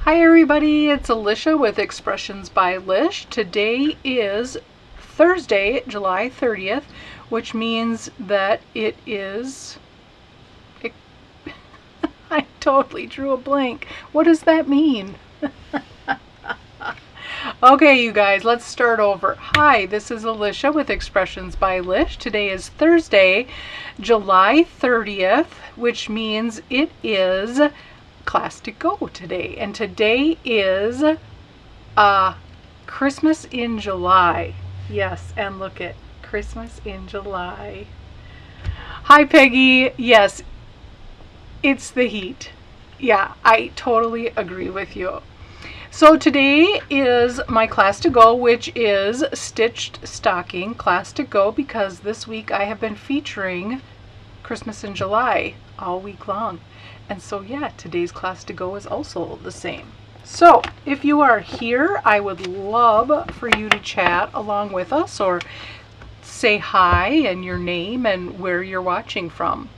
Hi everybody, it's Alicia with Expressions by Lish. Today is Thursday, July 30th, which means that it is... I totally drew a blank. What does that mean? Okay, you guys, let's start over. Hi, this is Alicia with Expressions by Lish. Today is Thursday, July 30th, which means it is class to go today. And today is Christmas in July. Yes, and look at Christmas in July. Hi, Peggy. Yes, it's the heat. Yeah, I totally agree with you. So today is my class to go, which is Stitched Stocking class to go, because this week I have been featuring Christmas in July all week long. And so yeah, today's class to go is also the same. So if you are here, I would love for you to chat along with us or say hi and your name and where you're watching from.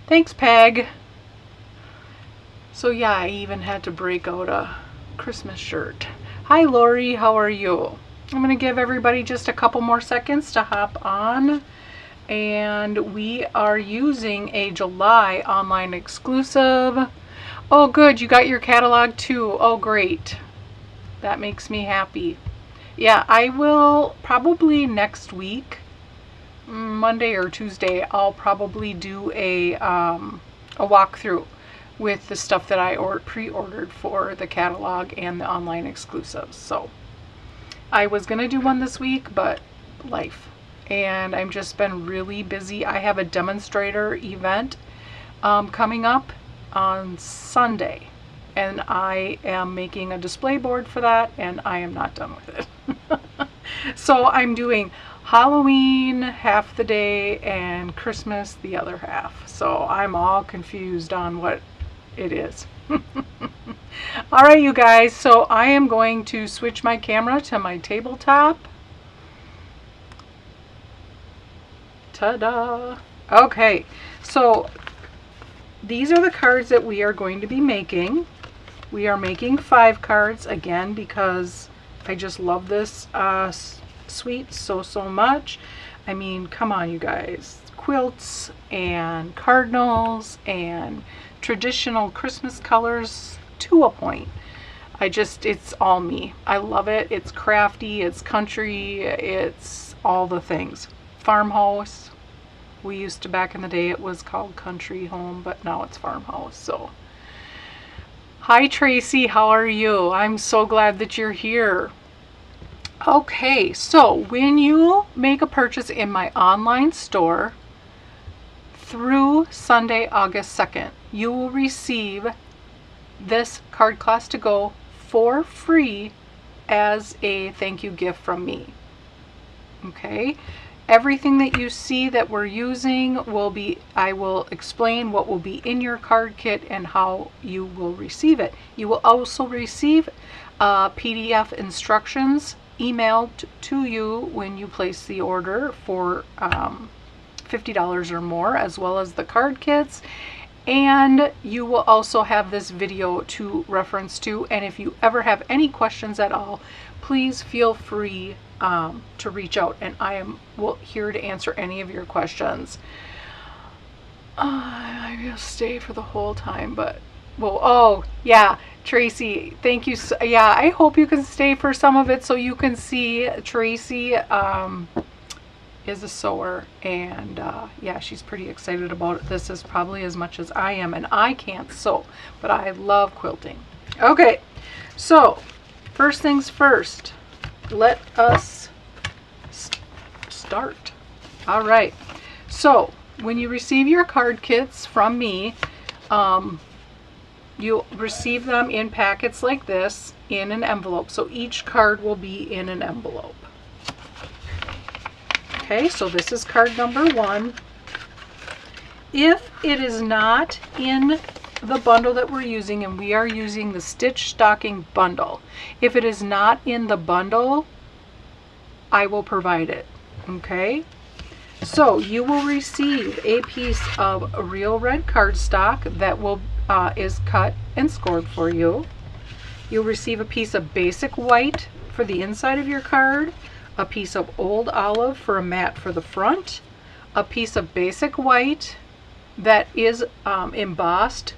Thanks, Peg. So yeah, I even had to break out a Christmas shirt. Hi, Lori, how are you? I'm going to give everybody just a couple more seconds to hop on. And we are using a July online exclusive. Oh, good, you got your catalog too. Oh, great. That makes me happy. Yeah, I will probably next week, Monday or Tuesday, I'll probably do a walkthrough with the stuff that I pre-ordered for the catalog and the online exclusives. So I was gonna do one this week, but life. And I've just been really busy. I have a demonstrator event coming up on Sunday, and I am making a display board for that, and I am not done with it. So I'm doing Halloween half the day and Christmas the other half. So I'm all confused on what it is. All right, you guys, so I am going to switch my camera to my tabletop. Ta-da! Okay, so these are the cards that we are going to be making. We are making 5 cards again because I just love this suite so much. I mean, come on, you guys. Quilts and cardinals and traditional Christmas colors to a point. It's all me. I love it. It's crafty, it's country, it's all the things. Farmhouse. We used to, back in the day, it was called country home, but now it's farmhouse. So hi, Tracy, how are you? I'm so glad that you're here. Okay, so when you make a purchase in my online store through Sunday, August 2nd, you will receive this card class to go for free as a thank you gift from me. Okay, everything that you see that we're using will be, I will explain what will be in your card kit and how you will receive it. You will also receive PDF instructions emailed to you when you place the order for $50 or more, as well as the card kits. And you will also have this video to reference to. And if you ever have any questions at all, please feel free to reach out, and I am here to answer any of your questions. I will stay for the whole time, but well, oh yeah, Tracy, thank you. Yeah, I hope you can stay for some of it so you can see Tracy is a sewer, and yeah, she's pretty excited about this as probably as much as I am, and I can't sew, but I love quilting. Okay, so first things first, let us start. All right, so when you receive your card kits from me, you'll receive them in packets like this in an envelope. So each card will be in an envelope. Okay, so this is card number 1. If it is not in the bundle that we're using, and we are using the Stitch Stocking bundle, if it is not in the bundle, I will provide it. Okay, so you will receive a piece of real red cardstock that will is cut and scored for you. You'll receive a piece of basic white for the inside of your card, a piece of old olive for a mat for the front, a piece of basic white that is embossed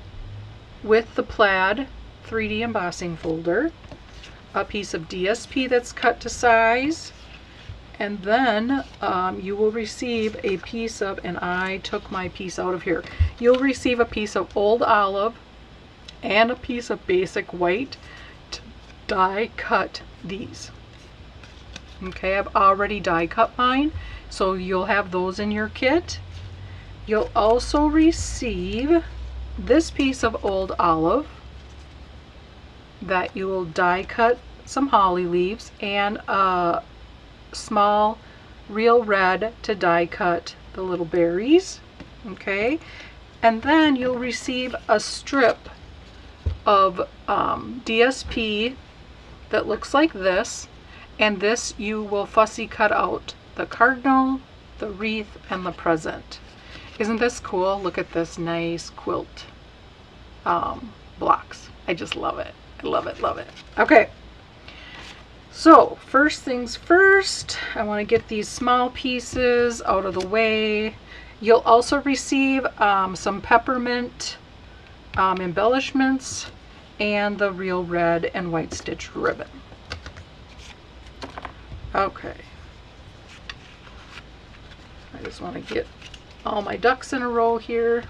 with the plaid 3D embossing folder, a piece of DSP that's cut to size, and then you will receive a piece of, and I took my piece out of here, you'll receive a piece of old olive and a piece of basic white to die cut these. Okay, I've already die cut mine, so you'll have those in your kit. You'll also receive this piece of old olive that you will die cut some holly leaves, and a small real red to die cut the little berries. Okay, and then you'll receive a strip of DSP that looks like this, and this you will fussy cut out the cardinal, the wreath, and the present. Isn't this cool? Look at this nice quilt blocks. I just love it. I love it, love it. Okay, so first things first, I want to get these small pieces out of the way. You'll also receive some peppermint embellishments and the real red and white stitched ribbon. Okay, I just want to get all my ducks in a row here.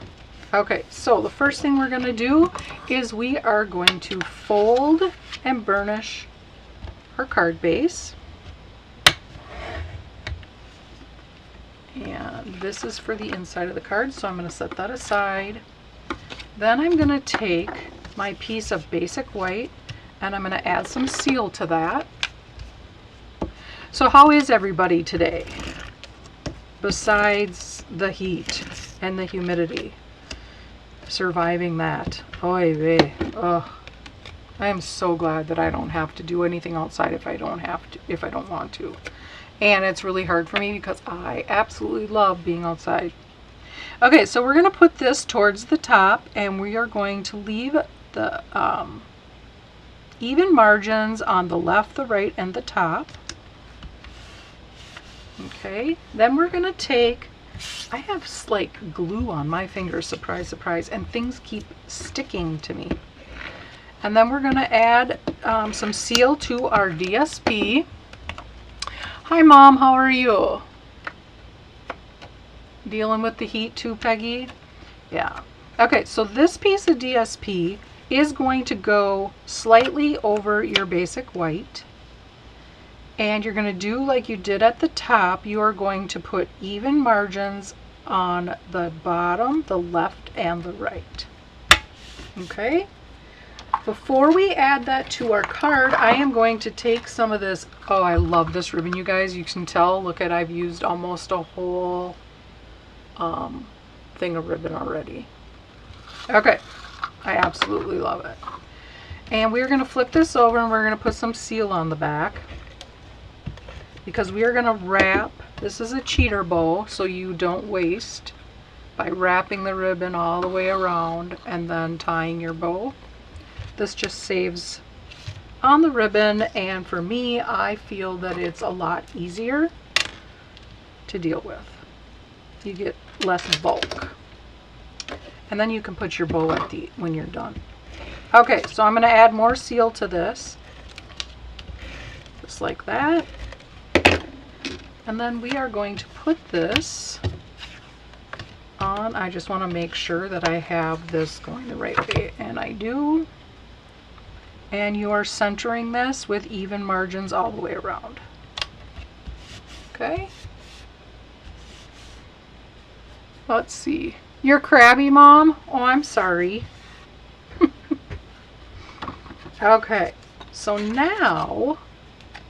Okay, so the first thing we're going to do is we are going to fold and burnish our card base. And this is for the inside of the card, so I'm going to set that aside. Then I'm going to take my piece of basic white and I'm going to add some seal to that. So how is everybody today? Besides the heat and the humidity, surviving that. Oy vey. Ugh. I am so glad that I don't have to do anything outside if I don't want to. And it's really hard for me because I absolutely love being outside. Okay, so we're going to put this towards the top, and we are going to leave the even margins on the left, the right, and the top. Okay, then we're going to take, I have like glue on my fingers, surprise, surprise, and things keep sticking to me. And then we're going to add some seal to our DSP. Hi Mom, how are you? Dealing with the heat too, Peggy? Yeah. Okay, so this piece of DSP is going to go slightly over your basic white. And you're going to do like you did at the top. You are going to put even margins on the bottom, the left, and the right. Okay? Before we add that to our card, I am going to take some of this. Oh, I love this ribbon, you guys. You can tell. Look at, I've used almost a whole thing of ribbon already. Okay, I absolutely love it. And we're going to flip this over and we're going to put some seal on the back, because we are going to wrap. This is a cheater bow, so you don't waste by wrapping the ribbon all the way around and then tying your bow. This just saves on the ribbon, and for me, I feel that it's a lot easier to deal with. You get less bulk. And then you can put your bow at the when you're done. Okay, so I'm going to add more seal to this. Just like that. And then we are going to put this on. I just want to make sure that I have this going the right way, and I do. And you are centering this with even margins all the way around. Okay. Let's see. You're crabby, Mom? Oh, I'm sorry. Okay. So now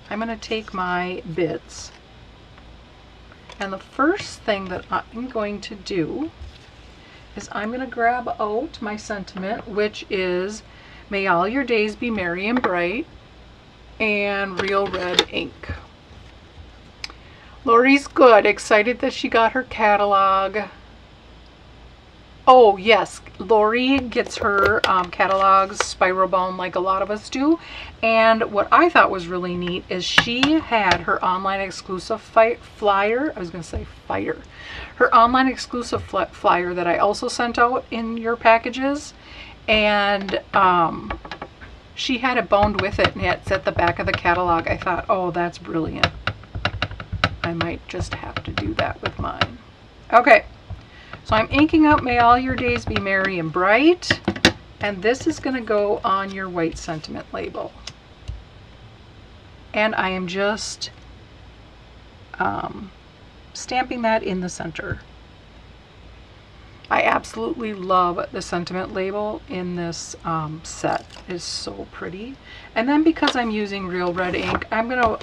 I'm going to take my bits. And the first thing that I'm going to do is I'm going to grab out my sentiment, which is "May all your days be merry and bright," and real red ink. Lori's good, excited that she got her catalog. Oh yes, Lori gets her catalogs spiral bound like a lot of us do. And what I thought was really neat is she had her online exclusive flyer. I was going to say fire. Her online exclusive flyer that I also sent out in your packages. And she had it bound with it, and it's at the back of the catalog. I thought, oh, that's brilliant. I might just have to do that with mine. Okay. So I'm inking up May All Your Days Be Merry and Bright, and this is going to go on your white sentiment label. And I am just stamping that in the center. I absolutely love the sentiment label in this set. It's so pretty. And then because I'm using Real Red ink,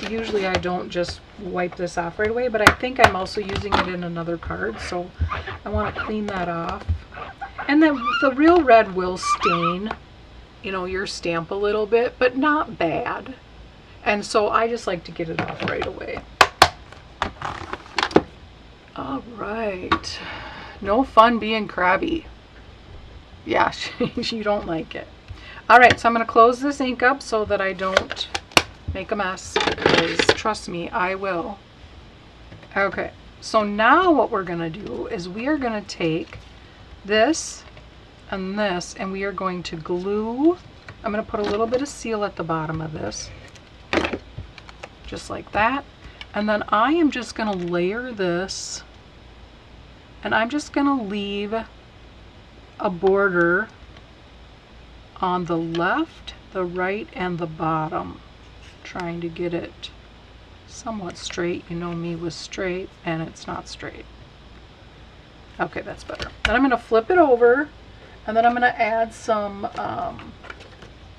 usually I don't just wipe this off right away, but I think I'm also using it in another card, so I want to clean that off. And then the Real Red will stain, you know, your stamp a little bit, but not bad. And so I just like to get it off right away. All right. No fun being crabby. Yeah, you don't like it. All right, so I'm going to close this ink up so that I don't make a mess, because trust me, I will. Okay, so now what we're going to do is we are going to take this and this, and we are going to glue. I'm going to put a little bit of seal at the bottom of this, just like that. And then I am just going to layer this, and I'm just going to leave a border on the left, the right, and the bottom, trying to get it somewhat straight. You know me with straight, and it's not straight. Okay, that's better. Then I'm going to flip it over, and then I'm going to add some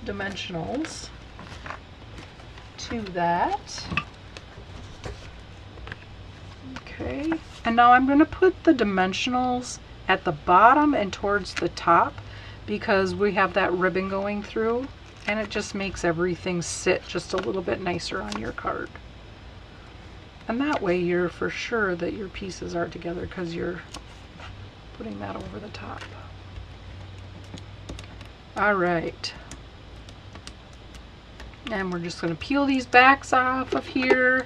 dimensionals to that. Okay, and now I'm going to put the dimensionals at the bottom and towards the top, because we have that ribbon going through, and it just makes everything sit just a little bit nicer on your card. And that way you're for sure that your pieces are together, because you're putting that over the top. All right. And we're just going to peel these backs off of here,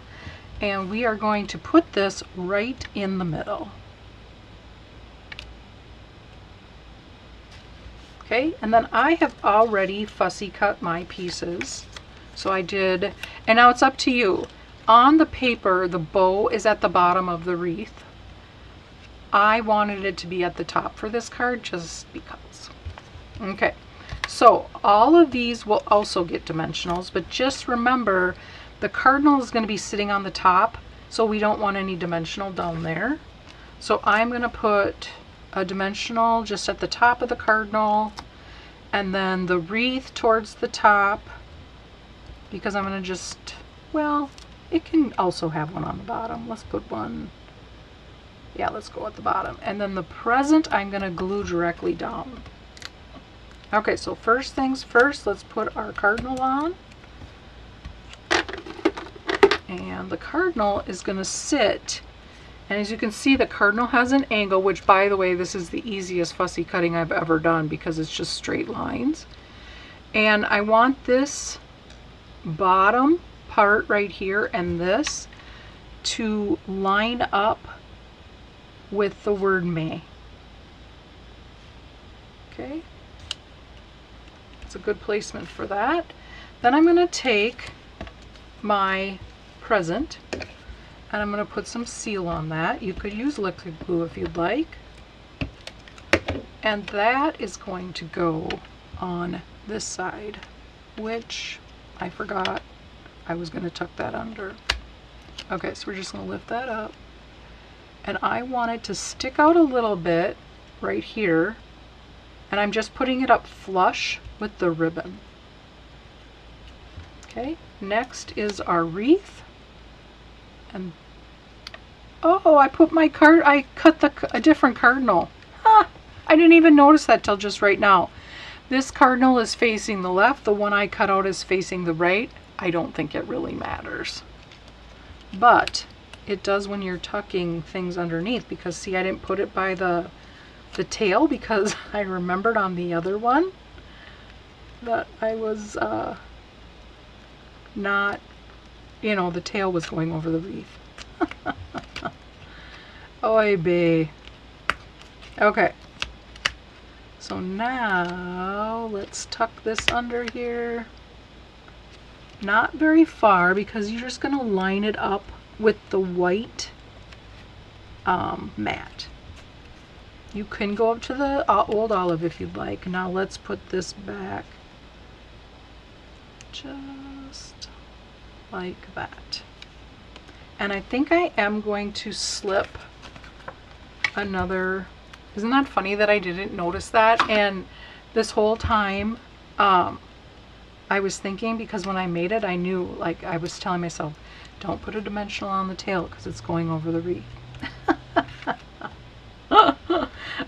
and we are going to put this right in the middle. Okay, and then I have already fussy cut my pieces. So I did, and now it's up to you. On the paper, the bow is at the bottom of the wreath. I wanted it to be at the top for this card just because. Okay, so all of these will also get dimensionals, but just remember the cardinal is going to be sitting on the top, so we don't want any dimensional down there. So I'm going to put a dimensional just at the top of the cardinal, and then the wreath towards the top, because I'm going to just, well, it can also have one on the bottom. Let's put one, yeah, let's go at the bottom. And then the present I'm going to glue directly down. Okay, so first things first, let's put our cardinal on. And the cardinal is going to sit, and as you can see, the cardinal has an angle, which, by the way, this is the easiest fussy cutting I've ever done because it's just straight lines. And I want this bottom part right here and this to line up with the word May. Okay, that's a good placement for that. Then I'm going to take my present, and I'm going to put some seal on that. You could use liquid glue if you'd like. And that is going to go on this side, which I forgot I was going to tuck that under. Okay, so we're just going to lift that up. And I want it to stick out a little bit right here. And I'm just putting it up flush with the ribbon. Okay, next is our wreath. And oh, I put my card, I cut a different cardinal. Ah, I didn't even notice that till just right now. This cardinal is facing the left, the one I cut out is facing the right. I don't think it really matters. But it does when you're tucking things underneath, because see, I didn't put it by the the tail because I remembered on the other one that I was not, you know, the tail was going over the wreath. Oy vey. Okay. So now let's tuck this under here. Not very far because you're just going to line it up with the white mat. You can go up to the old olive if you'd like. Now let's put this back just like that. And I think I am going to slip another. Isn't that funny that I didn't notice that? And this whole time I was thinking, because when I made it I knew, like I was telling myself, don't put a dimensional on the tail because it's going over the wreath.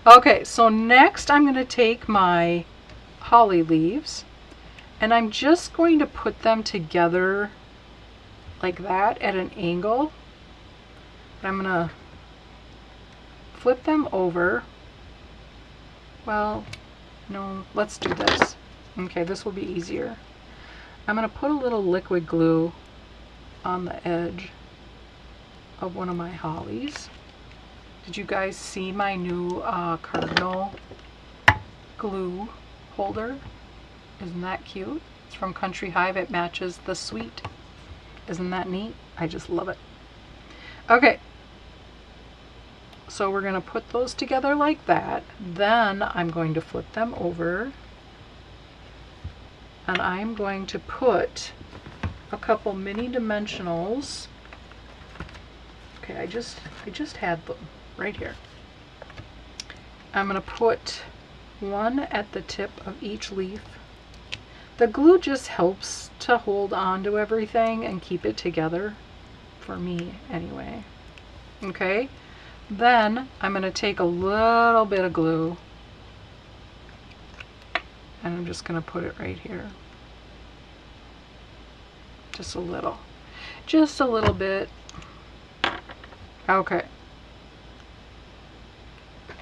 Okay, so next I'm going to take my holly leaves and I'm just going to put them together like that at an angle. I'm going to flip them over. Well, no, let's do this. Okay, this will be easier. I'm going to put a little liquid glue on the edge of one of my hollies. Did you guys see my new cardinal glue holder? Isn't that cute? It's from Country Hive. It matches the suite. Isn't that neat? I just love it. Okay. So we're going to put those together like that. Then I'm going to flip them over. And I'm going to put a couple mini dimensionals. Okay, I just had them right here. I'm going to put one at the tip of each leaf. The glue just helps to hold on to everything and keep it together, for me anyway. Okay, then I'm going to take a little bit of glue and I'm just going to put it right here. Just a little bit. Okay.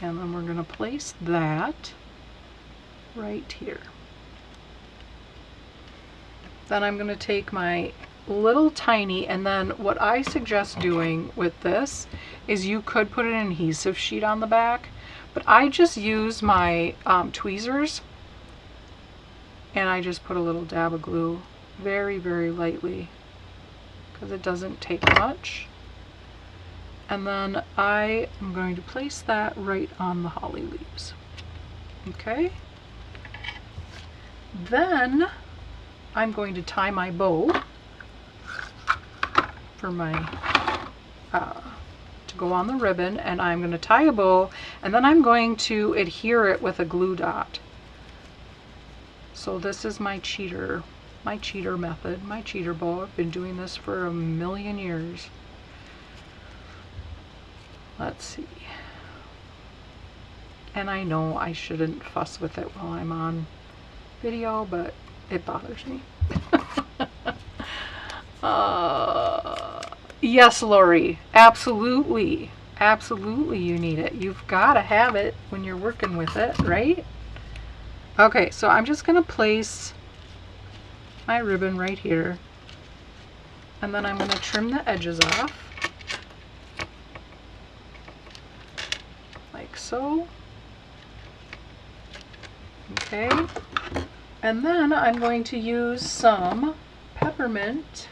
And then we're going to place that right here. Then I'm going to take my little tiny, and then what I suggest doing with this is you could put an adhesive sheet on the back, but I just use my tweezers and I just put a little dab of glue very, very lightly because it doesn't take much. And then I am going to place that right on the holly leaves. Okay. Then I'm going to tie my bow for my to go on the ribbon, and I'm going to tie a bow, and then I'm going to adhere it with a glue dot. So this is my cheater method, my cheater bow. I've been doing this for a million years. Let's see. And I know I shouldn't fuss with it while I'm on video, but it bothers me. Yes, Lori, absolutely. Absolutely you need it. You've got to have it when you're working with it, right? Okay, so I'm just going to place my ribbon right here. And then I'm going to trim the edges off. Like so. Okay. And then I'm going to use some peppermint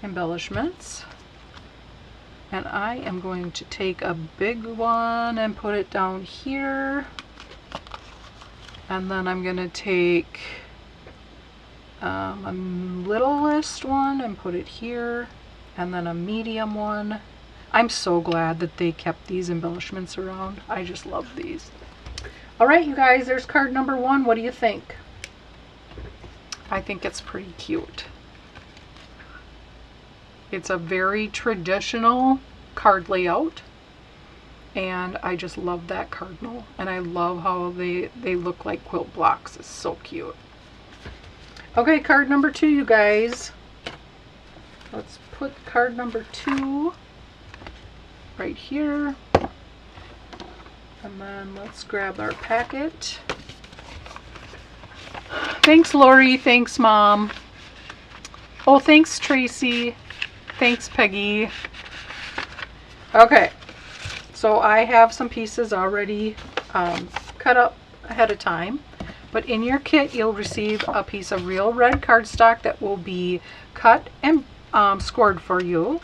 embellishments. And I am going to take a big one and put it down here. And then I'm going to take a littlest one and put it here. And then a medium one. I'm so glad that they kept these embellishments around. I just love these. All right, you guys, there's card number 1. What do you think? I think it's pretty cute. It's a very traditional card layout, and I just love that cardinal, and I love how they look like quilt blocks. It's so cute. Okay, card number 2, you guys. Let's put card number 2 right here. And then let's grab our packet. Thanks, Lori. Thanks, Mom. Oh, thanks, Tracy. Thanks, Peggy. Okay, so I have some pieces already cut up ahead of time. But in your kit, you'll receive a piece of real red cardstock that will be cut and scored for you.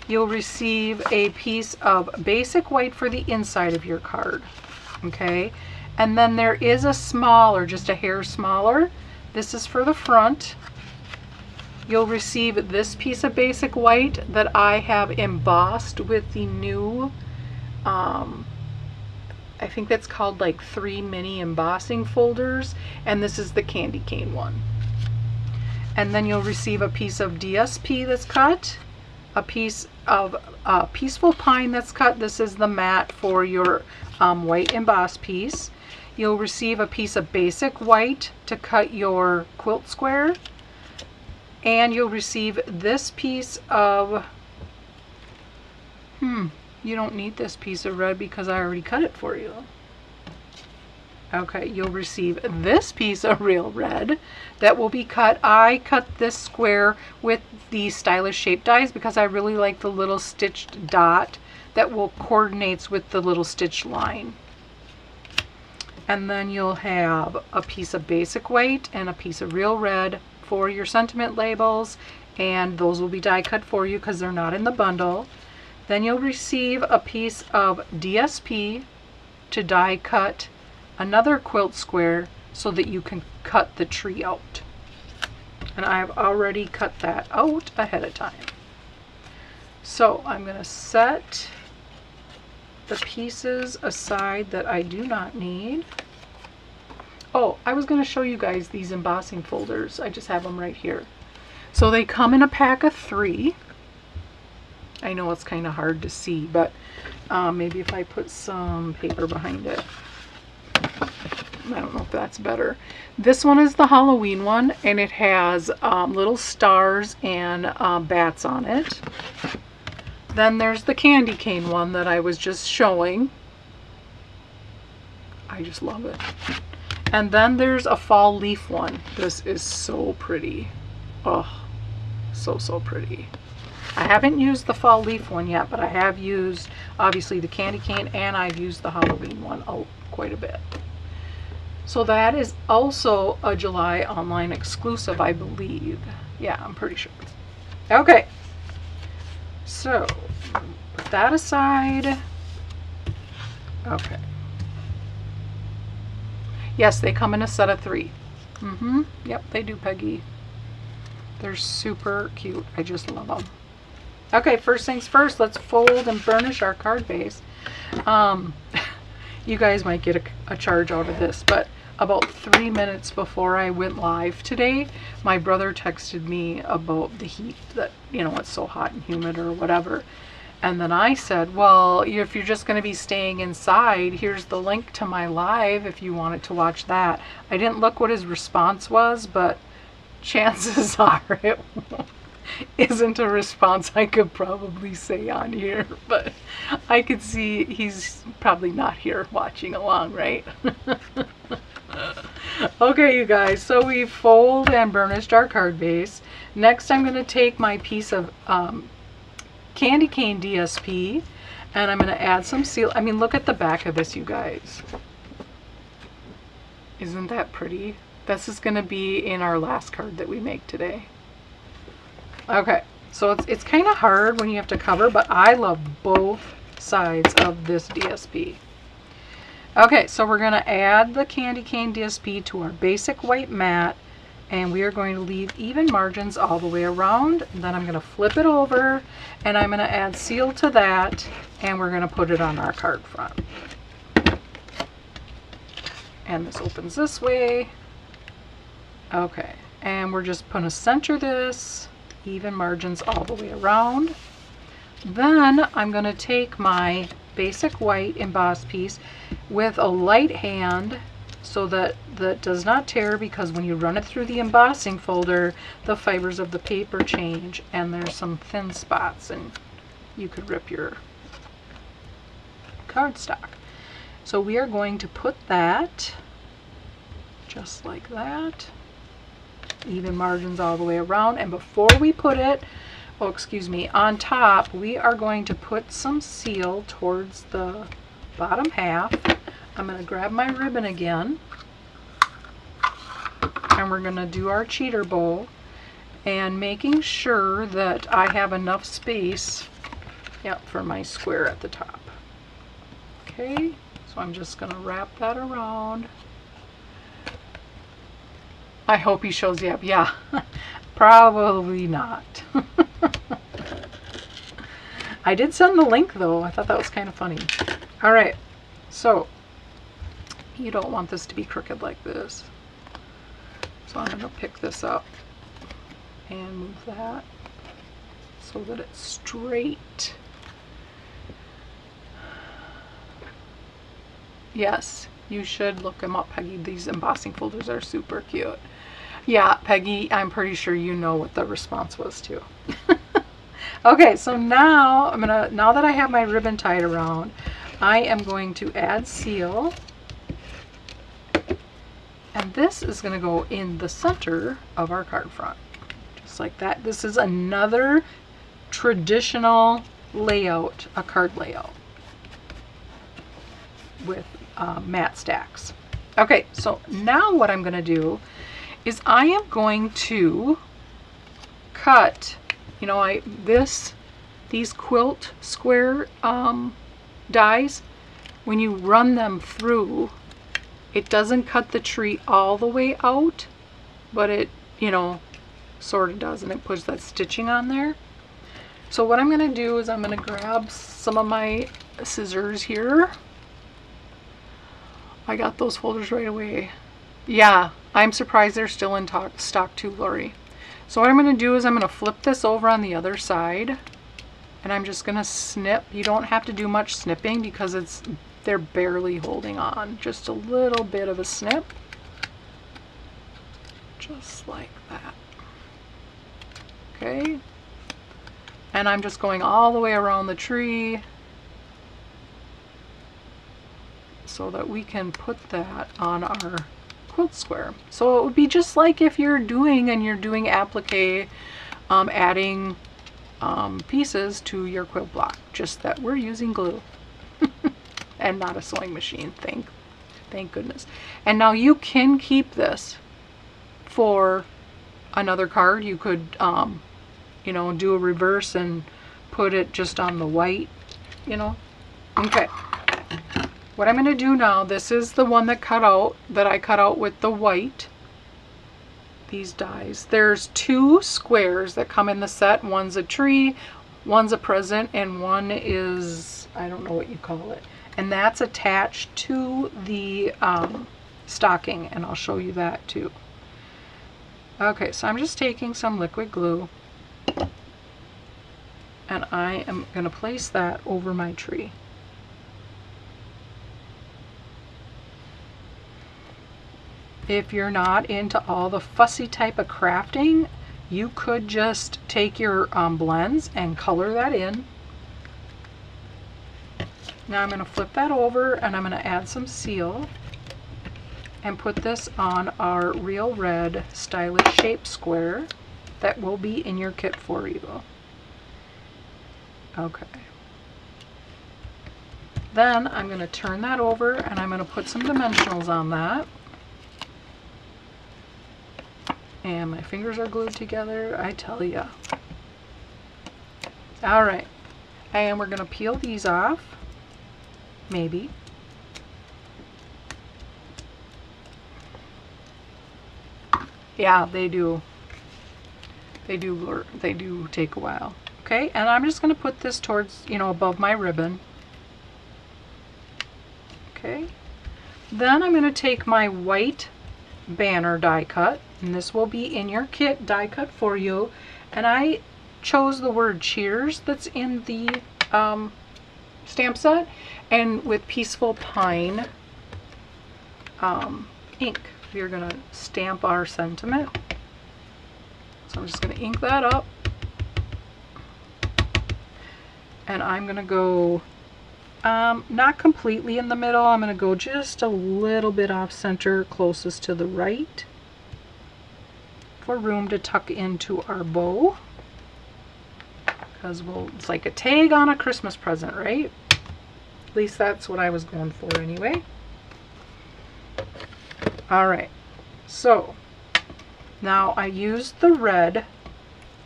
You'll receive a piece of basic white for the inside of your card. Okay, and then there is a smaller, just a hair smaller. This is for the front. You'll receive this piece of basic white that I have embossed with the new, I think that's called like 3 mini embossing folders, and this is the candy cane one. And then you'll receive a piece of DSP that's cut, a piece of Peaceful Pine that's cut. This is the mat for your white emboss piece. You'll receive a piece of basic white to cut your quilt square, and you'll receive this piece of, you don't need this piece of red because I already cut it for you. Okay, you'll receive this piece of real red that will be cut. I cut this square with the Stylish Shape dies because I really like the little stitched dot that will coordinates with the little stitch line. And then you'll have a piece of basic white and a piece of real red for your sentiment labels, and those will be die cut for you because they're not in the bundle. Then you'll receive a piece of DSP to die cut another quilt square so that you can cut the tree out. And I've already cut that out ahead of time. So I'm going to set the pieces aside that I do not need. Oh, I was going to show you guys these embossing folders. I just have them right here. So they come in a pack of 3. I know it's kind of hard to see, but maybe if I put some paper behind it. I don't know if that's better. This one is the Halloween one, and it has little stars and bats on it. Then there's the candy cane one that I was just showing. I just love it. And then there's a fall leaf one. This is so pretty. Oh, so pretty. I haven't used the fall leaf one yet, but I have used obviously the candy cane, and I've used the Halloween one quite a bit. So that is also a July online exclusive, I believe. Yeah, I'm pretty sure. Okay, so put that aside. Okay. Yes, they come in a set of 3. Yep, they do, Peggy. They're super cute. I just love them. Okay, first things first, let's fold and burnish our card base. You guys might get a charge out of this, but about 3 minutes before I went live today, my brother texted me about the heat, that, you know, it's so hot and humid or whatever. And then I said, well, if you're just going to be staying inside, here's the link to my live if you wanted to watch that. I didn't look what his response was, but chances are it isn't a response I could probably say on here. But I could see he's probably not here watching along, right? Okay, you guys, so we fold and burnished our card base. Next, I'm going to take my piece of candy cane DSP, and I'm going to add some seal. I mean, look at the back of this, you guys. Isn't that pretty? This is going to be in our last card that we make today. Okay, so it's kind of hard when you have to cover, but I love both sides of this DSP. Okay, so we're going to add the candy cane DSP to our basic white mat, and we are going to leave even margins all the way around. Then I'm going to flip it over, and I'm going to add seal to that, and we're going to put it on our card front. And this opens this way. Okay, and we're just going to center this, even margins all the way around. Then I'm going to take my basic white embossed piece with a light hand so that that does not tear, because when you run it through the embossing folder, the fibers of the paper change and there's some thin spots and you could rip your cardstock. So we are going to put that just like that. Even margins all the way around. And before we put it, oh excuse me, on top, we are going to put some seal towards the bottom half. I'm going to grab my ribbon again. And we're going to do our cheater bow. And making sure that I have enough space, yep, for my square at the top. Okay, so I'm just going to wrap that around. I hope he shows you up. Yeah, probably not. I did send the link though. I thought that was kind of funny. All right, so you don't want this to be crooked like this. So I'm going to pick this up and move that so that it's straight. Yes, you should look them up, Peggy. These embossing folders are super cute. Yeah, Peggy, I'm pretty sure you know what the response was too. Okay, so now now that I have my ribbon tied around, I am going to add seal. And this is going to go in the center of our card front. Just like that. This is another traditional layout, a card layout with matte stacks. Okay, so now what I'm going to do is I am going to cut, you know, these quilt square dies, when you run them through, it doesn't cut the tree all the way out, but it, you know, sort of does, and it puts that stitching on there. So what I'm going to do is I'm going to grab some of my scissors here. I got those folders right away. Yeah, I'm surprised they're still in stock too, Lori. So what I'm going to do is I'm going to flip this over on the other side, and I'm just going to snip. You don't have to do much snipping because they're barely holding on. Just a little bit of a snip. Just like that. Okay. And I'm just going all the way around the tree so that we can put that on our quilt square. So it would be just like if you're doing applique, adding pieces to your quilt block, just that we're using glue and not a sewing machine. Thank goodness. And now you can keep this for another card. You could you know, do a reverse and put it just on the white, you know. Okay, what I'm going to do now, this is the one that I cut out with the white, these dies. There's 2 squares that come in the set. One's a tree, one's a present, and one is, I don't know what you call it, and that's attached to the stocking, and I'll show you that too. Okay, so I'm just taking some liquid glue, and I am going to place that over my tree. If you're not into all the fussy type of crafting, you could just take your blends and color that in. Now I'm going to flip that over, and I'm going to add some seal and put this on our Real Red Stylish Shape square that will be in your kit for you. Okay. Then I'm going to turn that over, and I'm going to put some dimensionals on that. And my fingers are glued together, I tell ya. All right, and we're going to peel these off. Maybe. Yeah, they do. They do take a while. Okay, and I'm just going to put this towards, you know, above my ribbon. Okay. Then I'm going to take my white banner die cut, and this will be in your kit die cut for you. And I chose the word cheers that's in the stamp set, and with Peaceful Pine ink. We're going to stamp our sentiment. So I'm just going to ink that up. And I'm going to go not completely in the middle. I'm going to go just a little bit off center, closest to the right, for room to tuck into our bow. Because it's like a tag on a Christmas present, right? At least that's what I was going for anyway. All right, so now I used the red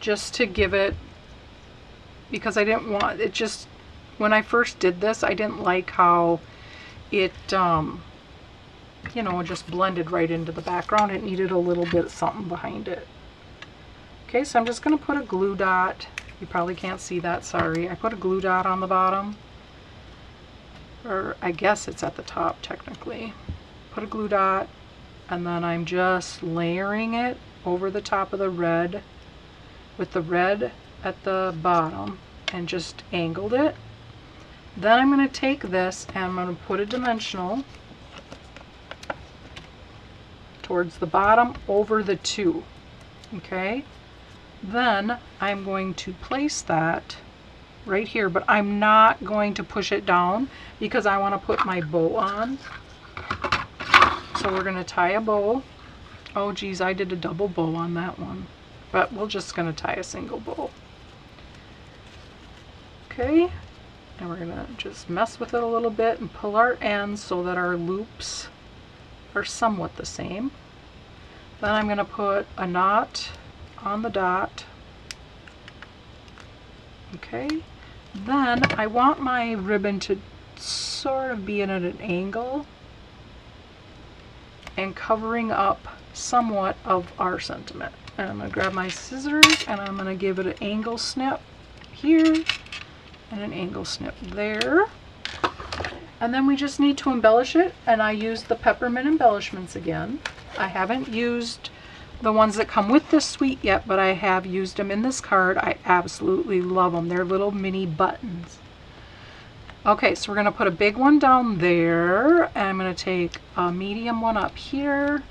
just to give it, because I didn't want it, just when I first did this, I didn't like how it, you know, just blended right into the background. It needed a little bit of something behind it. Okay, so I'm just going to put a glue dot. You probably can't see that, sorry. I put a glue dot on the bottom, or I guess it's at the top technically. Put a glue dot, and then I'm just layering it over the top of the red with the red at the bottom, and just angled it. Then I'm going to take this and I'm going to put a dimensional towards the bottom over the 2. Okay, then I'm going to place that right here, but I'm not going to push it down because I want to put my bow on. So we're going to tie a bow. Oh geez, I did a double bow on that one, but we're just going to tie a single bow. Okay, and we're going to just mess with it a little bit and pull our ends so that our loops are somewhat the same. Then I'm going to put a knot on the dot. Okay, then I want my ribbon to sort of be at an angle and covering up somewhat of our sentiment. And I'm going to grab my scissors and I'm going to give it an angle snip here and an angle snip there. And then we just need to embellish it, and I used the peppermint embellishments again. I haven't used the ones that come with this suite yet, but I have used them in this card. I absolutely love them. They're little mini buttons. Okay, so we're going to put a big one down there, and I'm going to take a medium one up here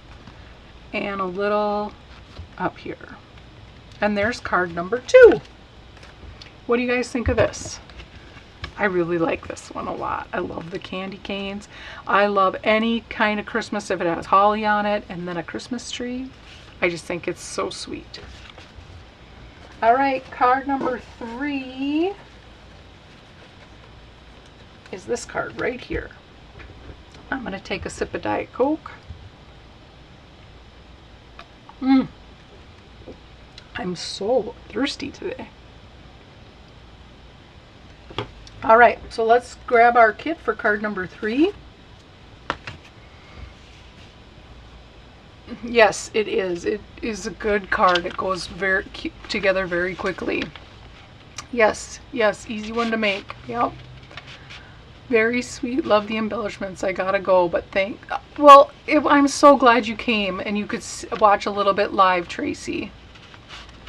and a little up here. And there's card number 2. What do you guys think of this? I really like this one a lot. I love the candy canes. I love any kind of Christmas if it has holly on it and then a Christmas tree. I just think it's so sweet. All right, card number 3 is this card right here. I'm going to take a sip of Diet Coke. I'm so thirsty today. All right, so let's grab our kit for card number 3. Yes, it is. It is a good card. It goes together very quickly. Yes, yes, easy one to make. Yep. Very sweet. Love the embellishments. I gotta go, but I'm so glad you came and you could watch a little bit live, Tracy.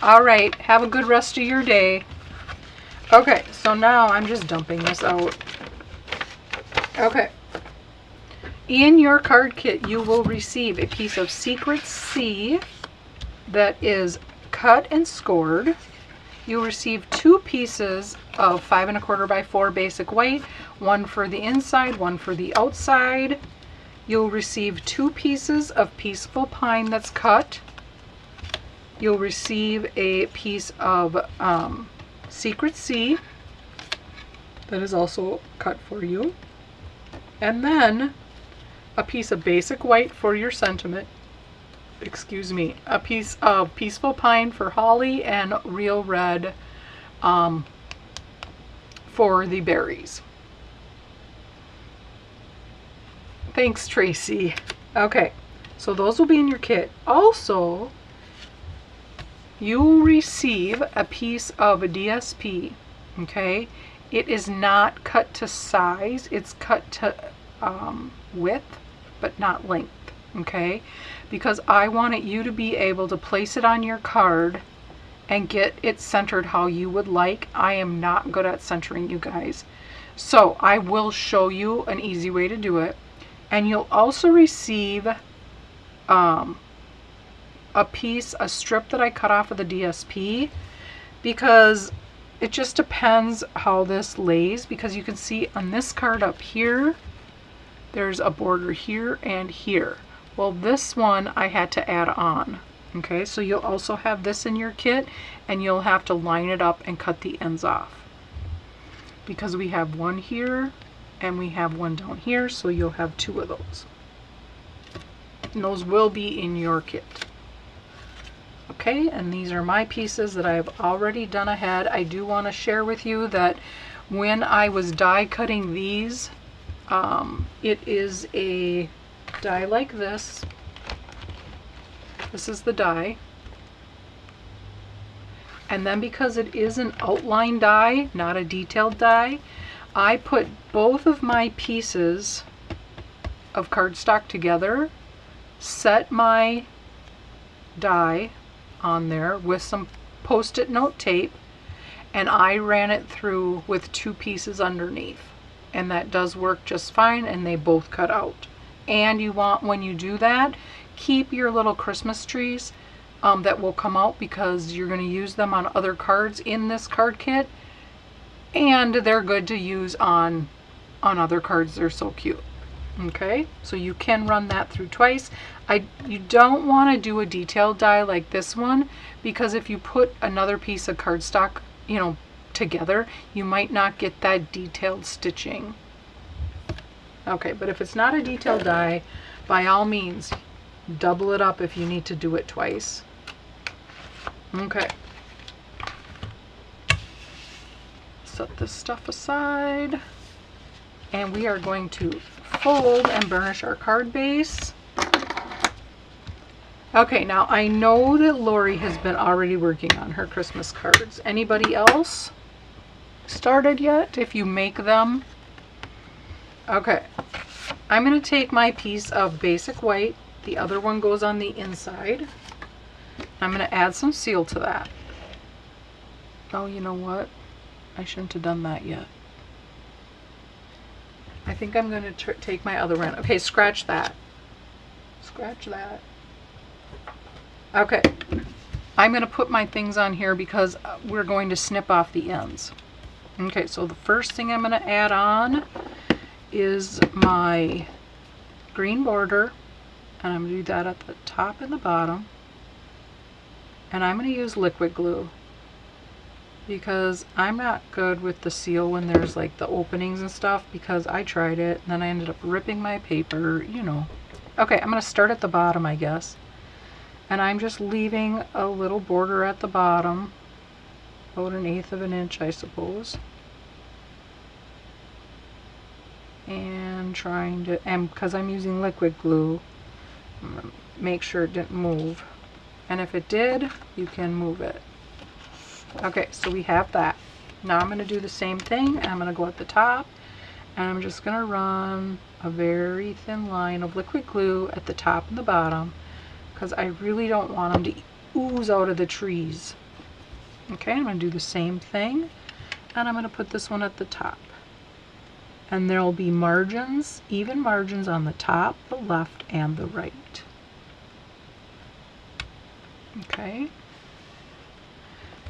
All right, have a good rest of your day. Okay, so now I'm just dumping this out. Okay. In your card kit, you will receive a piece of Secret C that is cut and scored. You'll receive 2 pieces of 5 1/4 by 4 basic white, one for the inside, one for the outside. You'll receive 2 pieces of Peaceful Pine that's cut. You'll receive a piece of Secret C that is also cut for you, and then a piece of basic white for your sentiment, a piece of Peaceful Pine for holly, and real red for the berries. Thanks, Tracy. Okay, so those will be in your kit. Also, you'll receive a piece of a DSP. Okay, it is not cut to size, it's cut to width but not length. Okay, because I wanted you to be able to place it on your card and get it centered how you would like. I am not good at centering, you guys, so I will show you an easy way to do it. And you'll also receive a strip that I cut off of the DSP, because it just depends how this lays, because you can see on this card up here, there's a border here and here. Well, this one I had to add on. Okay, so you'll also have this in your kit, and you'll have to line it up and cut the ends off, because we have one here and we have one down here, so you'll have two of those. And those will be in your kit. Okay, and these are my pieces that I have already done ahead. I do want to share with you that when I was die cutting these, it is a die like this. This is the die. And then because it is an outline die, not a detailed die, I put both of my pieces of cardstock together, set my die on there with some post-it note tape, and I ran it through with two pieces underneath. And that does work just fine, and they both cut out. And you want, when you do that, keep your little Christmas trees that will come out, because you're going to use them on other cards in this card kit, and they're good to use on other cards. They're so cute. Okay, so you can run that through twice. You don't want to do a detailed die like this one, because if you put another piece of cardstock, together, you might not get that detailed stitching. Okay, but if it's not a detailed die, by all means, double it up if you need to do it twice. Okay. Set this stuff aside, and we are going to fold and burnish our card base. Okay, now I know that Lori has been already working on her Christmas cards. Anybody else started yet, if you make them? Okay, I'm going to take my piece of basic white. The other one goes on the inside. I'm going to add some seal to that. Oh, you know what? I shouldn't have done that yet. I think I'm going to take my other one. Okay, scratch that. Scratch that. Okay, I'm going to put my things on here because we're going to snip off the ends. Okay, so the first thing I'm going to add on is my green border, and I'm going to do that at the top and the bottom. And I'm going to use liquid glue, because I'm not good with the seal when there's like the openings and stuff, because I tried it and then I ended up ripping my paper, Okay, I'm going to start at the bottom, I guess. And I'm just leaving a little border at the bottom, about 1/8 of an inch, I suppose. And trying to, and because I'm using liquid glue, I'm going to make sure it didn't move. And if it did, you can move it. Okay, so we have that. Now I'm going to do the same thing. I'm going to go at the top, and I'm just going to run a very thin line of liquid glue at the top and the bottom, because I really don't want them to ooze out of the trees. Okay, I'm going to do the same thing, and I'm going to put this one at the top. And there will be margins, even margins on the top, the left, and the right. Okay.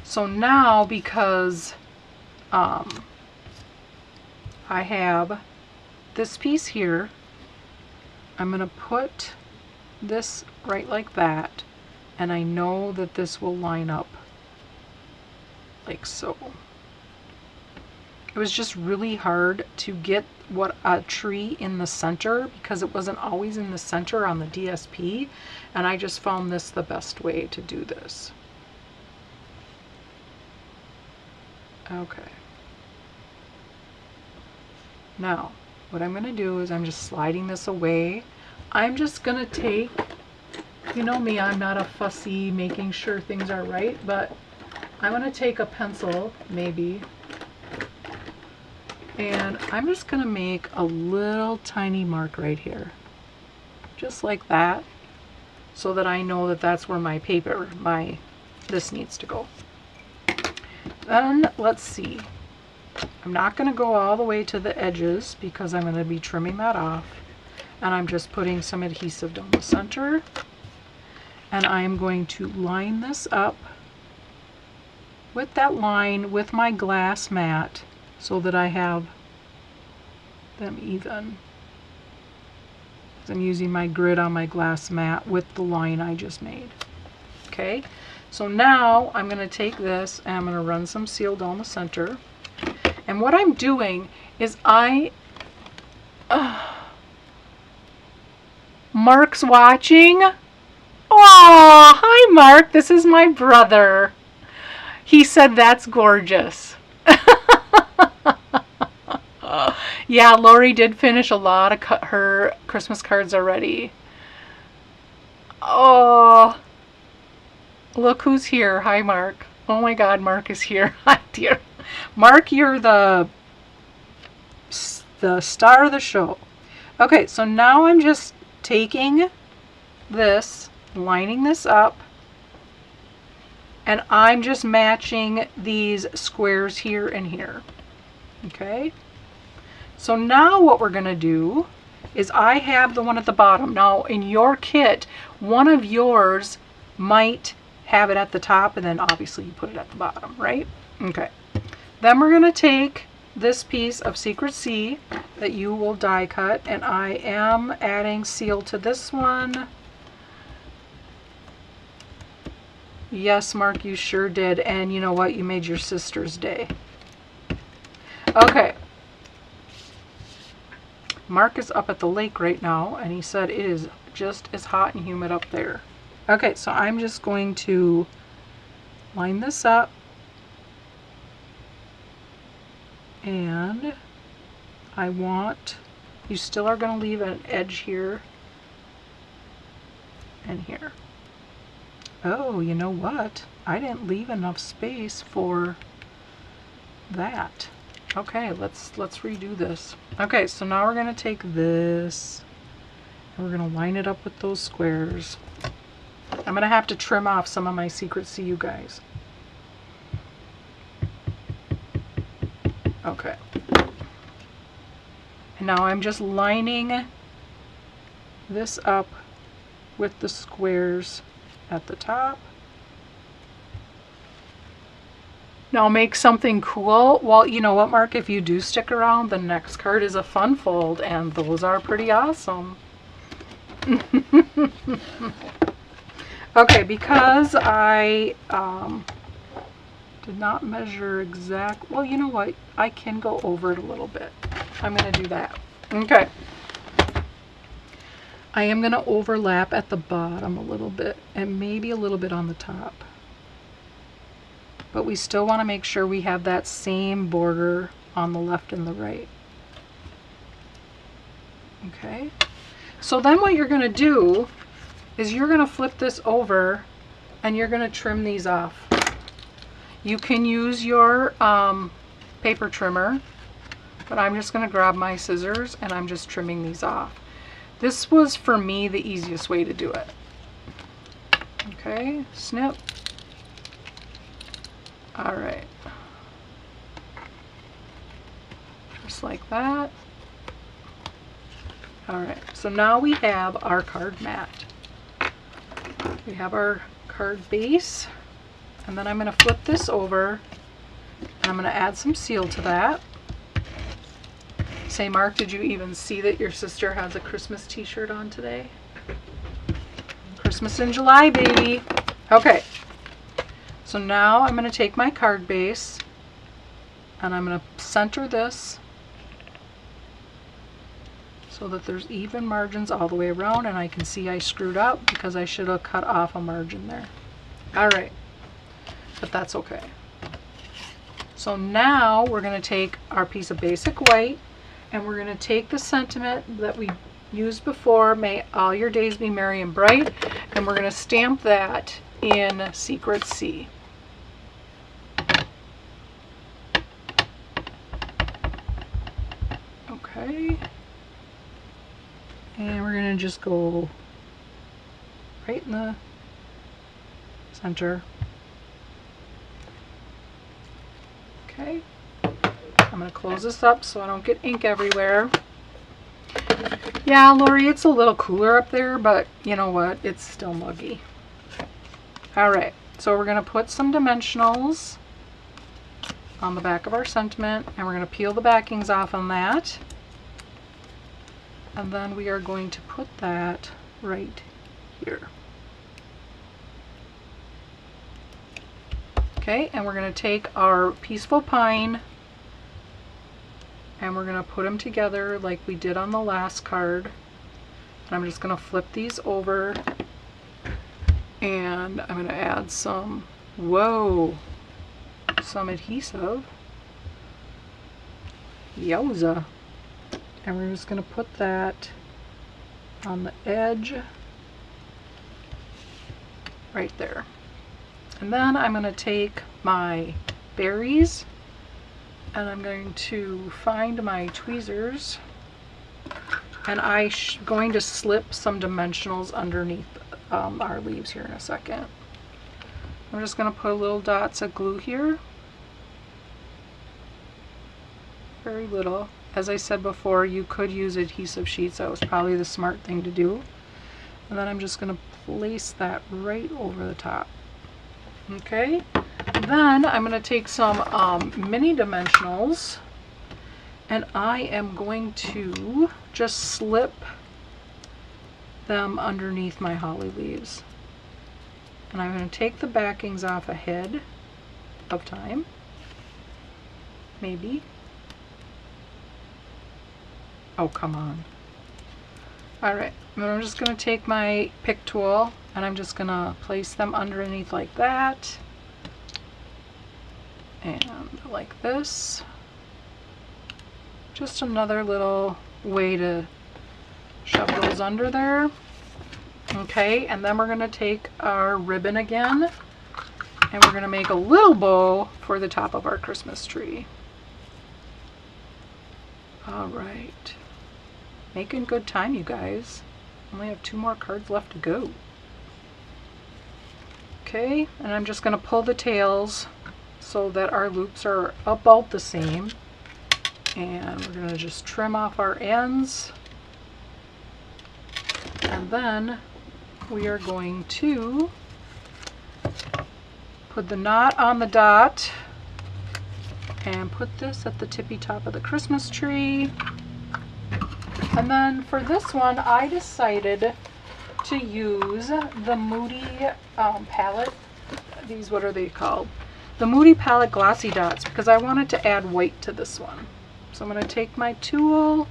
So now, because I have this piece here, I'm going to put this right like that, and I know that this will line up like so. It was just really hard to get a tree in the center, because it wasn't always in the center on the DSP, and I just found this the best way to do this. Okay. Now, what I'm going to do is I'm just sliding this away. I'm just going to take, you know me, I'm not a fussy making sure things are right, but I'm going to take a pencil, maybe, and I'm just going to make a little tiny mark right here. Just like that, so that I know that that's where my paper, this needs to go. Then, let's see. I'm not going to go all the way to the edges, because I'm going to be trimming that off. And I'm just putting some adhesive down the center. And I'm going to line this up with that line with my glass mat so that I have them even. I'm using my grid on my glass mat with the line I just made. Okay, so now I'm going to take this and I'm going to run some seal down the center. And what I'm doing is Mark's watching. Oh, hi Mark, this is my brother. He said that's gorgeous. Yeah, Lori did finish a lot of her Christmas cards already. Oh, look who's here. Hi, Mark. Oh my God, Mark is here. Hi, dear. Mark, you're the star of the show. Okay, so now I'm just taking this, lining this up, and I'm just matching these squares here and here. Okay. So now what we're going to do is I have the one at the bottom. Now in your kit, one of yours might have it at the top and then obviously you put it at the bottom, right? Okay. Then we're going to take this piece of Secret C that you will die cut, and I am adding seal to this one. Yes, Mark, you sure did. And you know what? You made your sister's day. Okay. Mark is up at the lake right now, and he said it is just as hot and humid up there. Okay, so I'm just going to line this up, and you still are going to leave an edge here and here. Oh, you know what? I didn't leave enough space for that. Okay, let's redo this. Okay, so now we're going to take this and we're going to line it up with those squares. I'm going to have to trim off some of my Secret C, you guys. Okay. And now I'm just lining this up with the squares at the top. Now make something cool. Well, you know what, Mark? If you do stick around, the next card is a fun fold, and those are pretty awesome. Okay, because I did not measure exact. Well, you know what? I can go over it a little bit. I'm going to do that. Okay. I am going to overlap at the bottom a little bit, and maybe a little bit on the top. But we still want to make sure we have that same border on the left and the right. Okay. So then what you're going to do is you're going to flip this over and you're going to trim these off. You can use your paper trimmer, but I'm just going to grab my scissors and I'm just trimming these off. This was, for me, the easiest way to do it. Okay, snip. All right, just like that. All right, so now we have our card mat. We have our card base, and then I'm going to flip this over, and I'm going to add some seal to that. Say, Mark, did you even see that your sister has a Christmas t-shirt on today? Christmas in July, baby. Okay. So now I'm going to take my card base and I'm going to center this so that there's even margins all the way around, and I can see I screwed up because I should have cut off a margin there. Alright, but that's okay. So now we're going to take our piece of basic white and we're going to take the sentiment that we used before, may all your days be merry and bright, and we're going to stamp that in Secret C. Okay, and we're going to just go right in the center. Okay, I'm going to close this up so I don't get ink everywhere. Yeah, Lori, it's a little cooler up there, but you know what? It's still muggy. Alright, so we're going to put some dimensionals on the back of our sentiment, and we're going to peel the backings off on that. And then we are going to put that right here. Okay, and we're going to take our Peaceful Pine and we're going to put them together like we did on the last card. And I'm just going to flip these over and I'm going to add some, some adhesive. Yowza. And we're just going to put that on the edge right there. And then I'm going to take my berries and I'm going to find my tweezers and I'm going to slip some dimensionals underneath our leaves here in a second. I'm just going to put little dots of glue here. Very little. As I said before, you could use adhesive sheets. That was probably the smart thing to do. And then I'm just going to place that right over the top. Okay. Then I'm going to take some mini dimensionals and I am going to just slip them underneath my holly leaves. And I'm going to take the backings off ahead of time. Maybe. Oh, come on. Alright, I'm just going to take my pick tool and I'm just going to place them underneath like that. And like this. Just another little way to shove those under there. Okay, and then we're going to take our ribbon again and we're going to make a little bow for the top of our Christmas tree. Alright. Making good time, you guys. Only have 2 more cards left to go. Okay, and I'm just going to pull the tails so that our loops are about the same. And we're going to just trim off our ends. And then we are going to put the knot on the dot and put this at the tippy top of the Christmas tree. And then for this one, I decided to use the Moody palette. These, what are they called? The Moody palette Glossy Dots, because I wanted to add white to this one. So I'm going to take my tool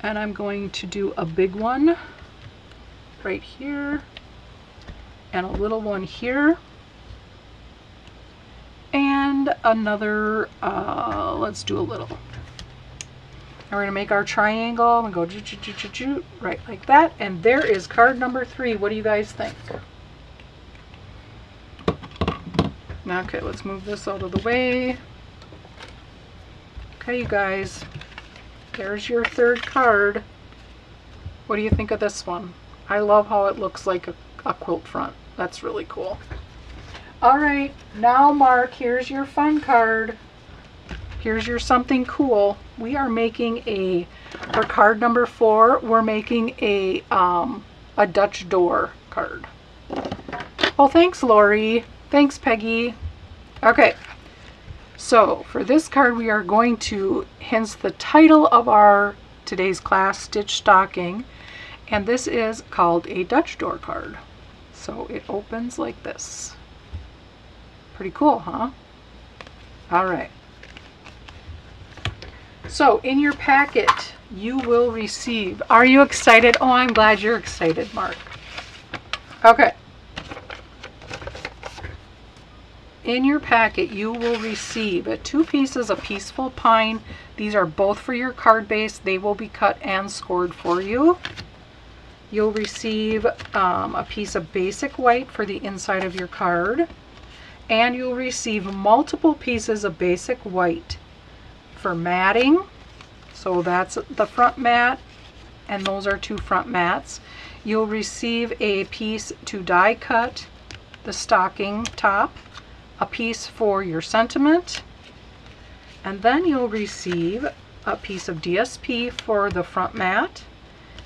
and I'm going to do a big one right here and a little one here. And another, let's do a little. And we're going to make our triangle and go right like that. And there is card number 3. What do you guys think? Okay, let's move this out of the way. Okay, you guys, there's your 3rd card. What do you think of this one? I love how it looks like a quilt front. That's really cool. All right, now Mark, here's your fun card. Here's your something cool. We are making for card number 4, we're making a Dutch door card. Oh, thanks, Lori. Thanks, Peggy. Okay, so for this card, we are going to, hence the title of our today's class, Stitch Stocking, and this is called a Dutch door card. So it opens like this. Pretty cool, huh? All right. So in your packet, you will receive, are you excited? Oh, I'm glad you're excited, Mark. Okay. In your packet, you will receive 2 pieces of Peaceful Pine. These are both for your card base. They will be cut and scored for you. You'll receive a piece of basic white for the inside of your card. And you'll receive multiple pieces of basic white for matting. So that's the front mat, and those are 2 front mats. You'll receive a piece to die cut the stocking top, a piece for your sentiment, and then you'll receive a piece of DSP for the front mat.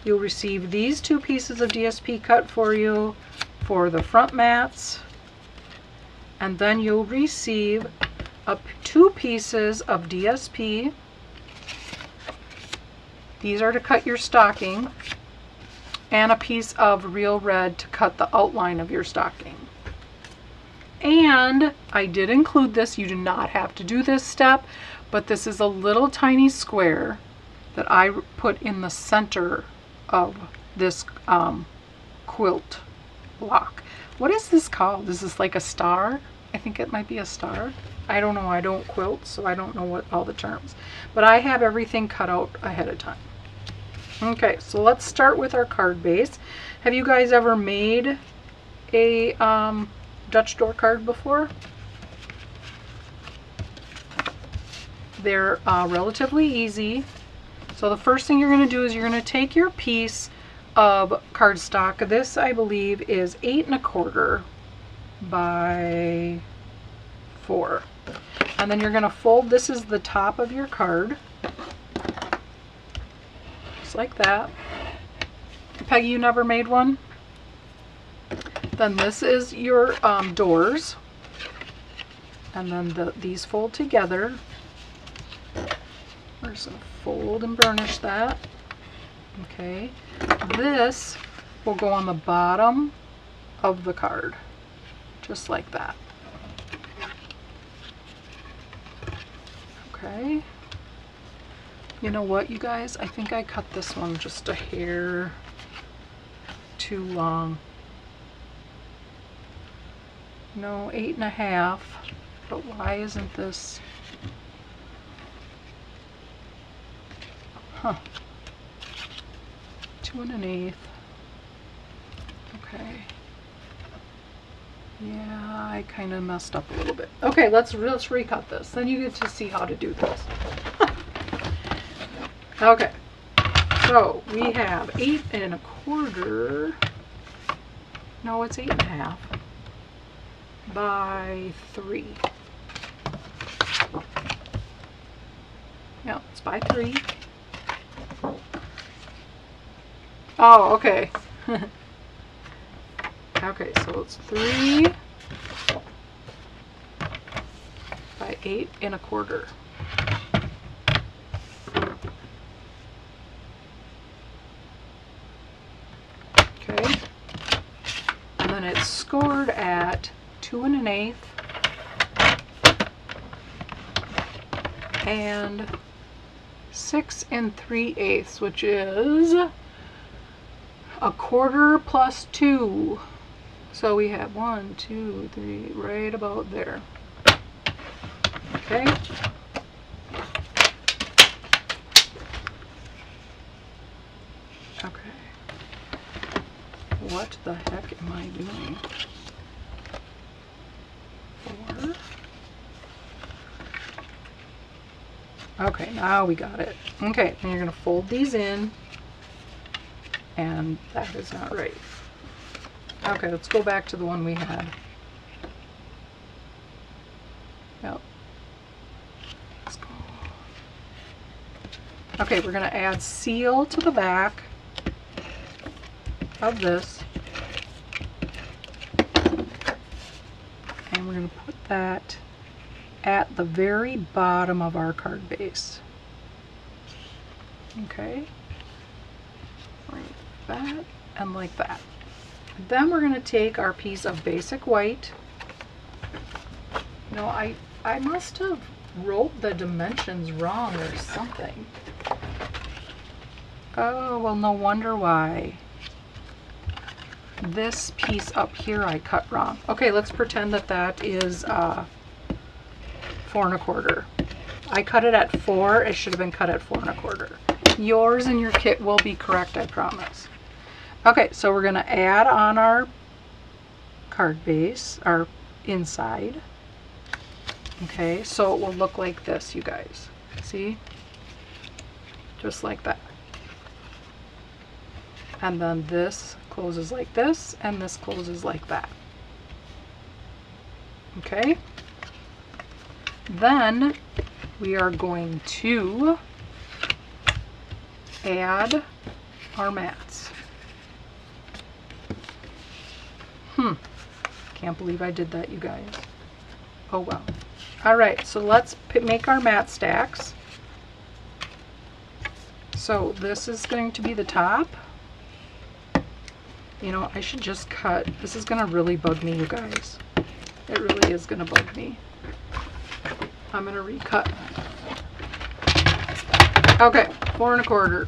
You'll receive these 2 pieces of DSP cut for you for the front mats, and then you'll receive two pieces of DSP. These are to cut your stocking, and a piece of Real Red to cut the outline of your stocking. And I did include this. You do not have to do this step, but this is a little tiny square that I put in the center of this quilt block. What is this called? Is this like a star? I think it might be a star. I don't know. I don't quilt, so I don't know what all the terms. But I have everything cut out ahead of time. Okay, so let's start with our card base. Have you guys ever made a Dutch door card before? They're relatively easy. So the first thing you're going to do is you're going to take your piece of cardstock. This, I believe, is 8 1/4 by 4. And then you're going to fold. This is the top of your card. Just like that. Peggy, you never made one? Then this is your doors. And then these fold together. We're just going to fold and burnish that. Okay. This will go on the bottom of the card. Just like that. Okay. You know what, you guys? I think I cut this one just a hair too long. No, 8 1/2. But why isn't this? Huh. 2 1/8. Okay. Yeah, I kind of messed up a little bit. Okay, let's recut this. Then you get to see how to do this. Okay. So we have 8 1/4. No, it's 8 1/2 by 3. Yep, it's by 3. Oh, okay. Okay, so it's 3 by 8 1/4. Okay. And then it's scored at 2 1/8 and 6 3/8, which is 1/4 plus 2. So we have 1, 2, 3, right about there. Okay. Okay. What the heck am I doing? 4. Okay, now we got it. Okay, and you're going to fold these in. And that is not right. Okay, let's go back to the one we had. Yep. Let's go. Okay, we're going to add seal to the back of this. And we're going to put that at the very bottom of our card base. Okay. Like that and like that. Then we're going to take our piece of basic white. You know, I must have wrote the dimensions wrong or something. Oh, well, no wonder why. This piece up here I cut wrong. Okay, let's pretend that that is 4 1/4. I cut it at 4. It should have been cut at 4 1/4. Yours and your kit will be correct, I promise. Okay, so we're going to add on our card base, our inside. Okay, so it will look like this, you guys. See? Just like that. And then this closes like this, and this closes like that. Okay? Then we are going to add our mats. Can't believe I did that, you guys. Oh well. All right, so let's make our mat stacks. So this is going to be the top. You know, I should just cut. This is going to really bug me, you guys. It really is going to bug me. I'm going to recut. Okay, 4 1/4.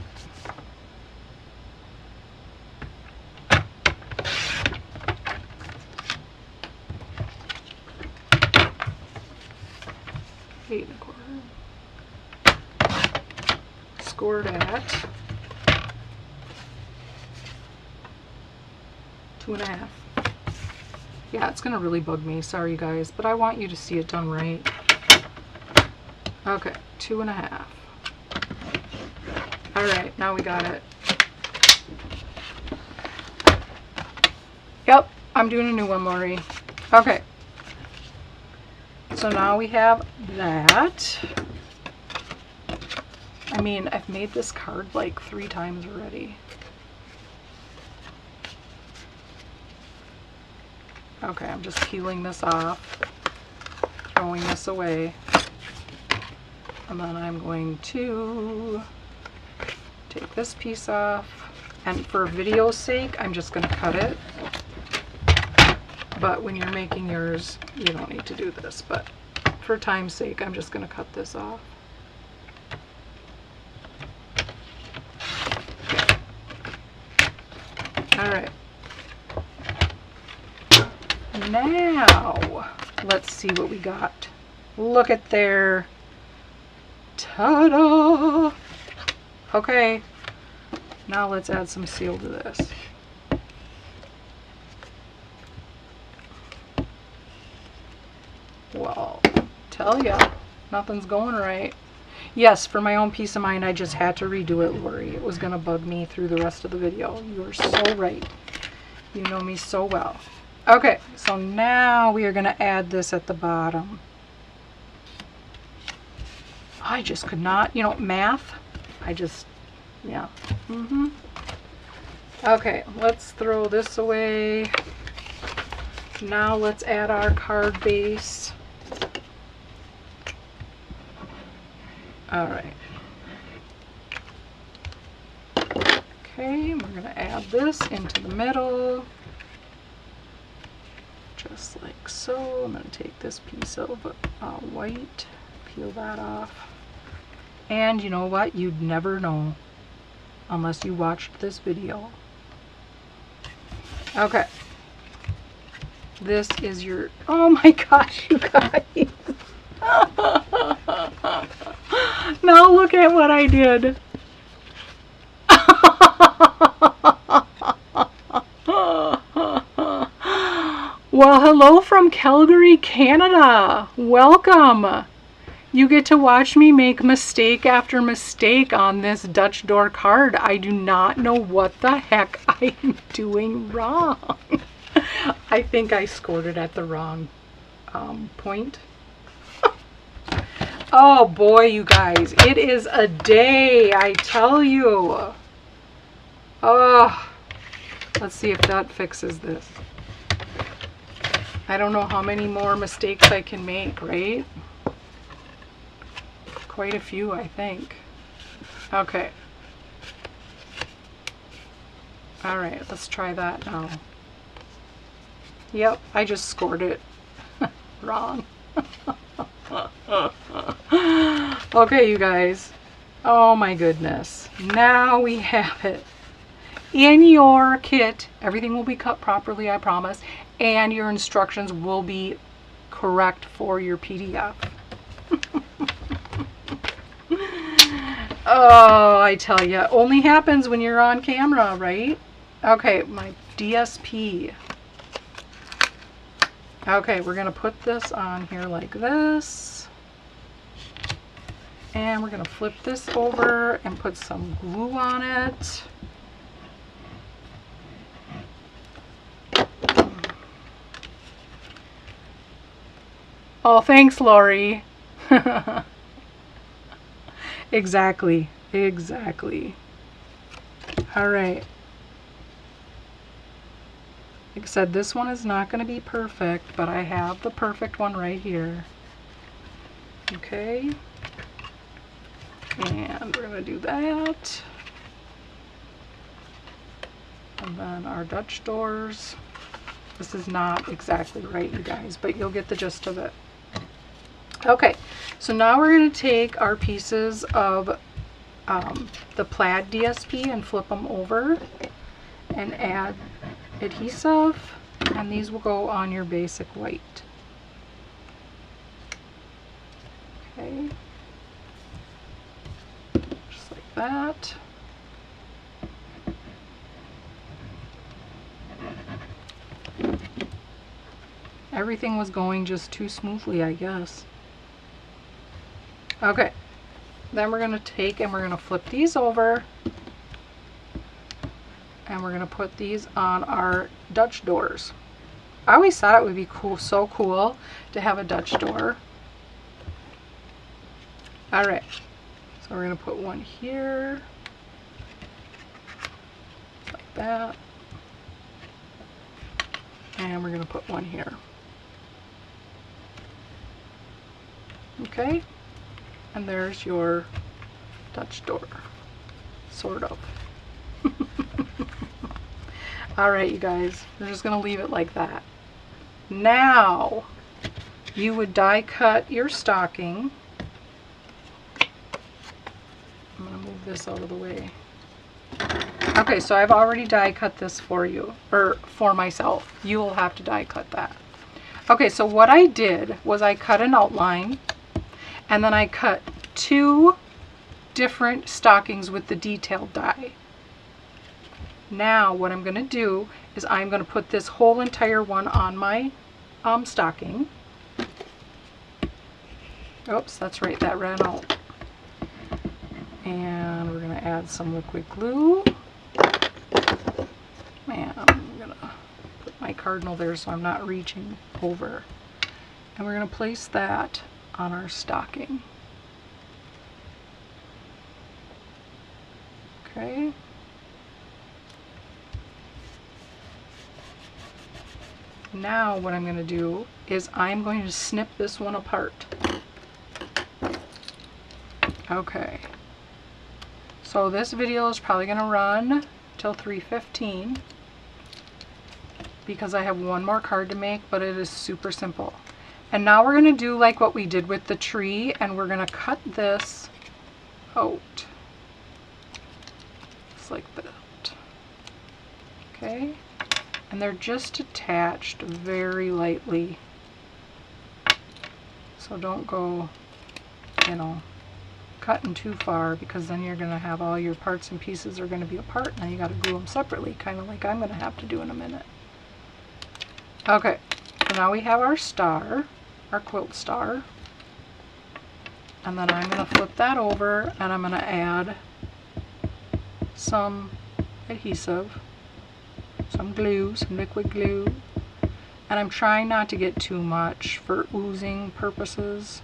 Eight and a quarter. Scored at 2 1/2. Yeah, it's gonna really bug me. Sorry, you guys, but I want you to see it done right. Okay, 2 1/2. All right, now we got it. Yep, I'm doing a new one, Lori. Okay. So now we have that. I mean, I've made this card like 3 times already. Okay, I'm just peeling this off, throwing this away, and then I'm going to take this piece off, and for video's sake, I'm just going to cut it. But when you're making yours, you don't need to do this, but for time's sake, I'm just going to cut this off. All right. Now, let's see what we got. Look at there. Ta-da! Okay, now let's add some seal to this. Well, tell ya, nothing's going right. Yes, for my own peace of mind, I just had to redo it, Lori. It was going to bug me through the rest of the video. You are so right. You know me so well. Okay, so now we are going to add this at the bottom. I just could not, you know, math. I just, yeah. Okay, let's throw this away. Now let's add our card base. All right. Okay, we're going to add this into the middle. Just like so. I'm going to take this piece of white, peel that off. And you know what? You'd never know unless you watched this video. Okay. This is your, oh my gosh, you guys. Now look at what I did. Well, hello from Calgary, Canada. Welcome. You get to watch me make mistake after mistake on this Dutch door card. I do not know what the heck I'm doing wrong. I think I scored it at the wrong point. Oh boy, you guys, it is a day, I tell you. Oh, let's see if that fixes this. I don't know how many more mistakes I can make, right? Quite a few, I think. Okay. All right, let's try that now. Yep, I just scored it wrong. Okay, you guys. Oh my goodness. Now we have it. In your kit, everything will be cut properly, I promise, and your instructions will be correct for your PDF. Oh, I tell you, only happens when you're on camera, right? Okay, my DSP. Okay, we're going to put this on here like this. And we're going to flip this over and put some glue on it. Oh, thanks, Lori. Exactly. Exactly. All right. Like I said, this one is not going to be perfect, but I have the perfect one right here. Okay. And we're going to do that. And then our Dutch doors. This is not exactly right, you guys, but you'll get the gist of it. Okay, so now we're going to take our pieces of the plaid DSP and flip them over and add adhesive, and these will go on your basic white. Okay, just like that. Everything was going just too smoothly, I guess. Okay, then we're going to take and we're going to flip these over, and we're going to put these on our Dutch doors. I always thought it would be cool, so cool to have a Dutch door. Alright, so we're going to put one here, like that, and we're going to put one here. Okay, and there's your Dutch door, sort of. Alright, you guys, we're just going to leave it like that. Now, you would die cut your stocking. I'm going to move this out of the way. Okay, so I've already die cut this for you, or for myself. You will have to die cut that. Okay, so what I did was I cut an outline, and then I cut 2 different stockings with the detailed die. Now what I'm going to do is I'm going to put this whole entire one on my stocking. Oops, that's right, that ran out. And we're going to add some liquid glue. And I'm going to put my cardinal there so I'm not reaching over. And we're going to place that on our stocking. Okay. Now what I'm going to do is I'm going to snip this one apart. Okay. So this video is probably going to run till 3:15 because I have one more card to make, but it is super simple. And now we're going to do like what we did with the tree, and we're going to cut this out. Just like that. Okay? And they're just attached very lightly. So don't go, you know, cutting too far, because then you're going to have all your parts and pieces are going to be apart. Now you got to glue them separately, kind of like I'm going to have to do in a minute. Okay, so now we have our star, our quilt star. And then I'm going to flip that over, and I'm going to add some adhesive, some glue, some liquid glue. And I'm trying not to get too much for oozing purposes,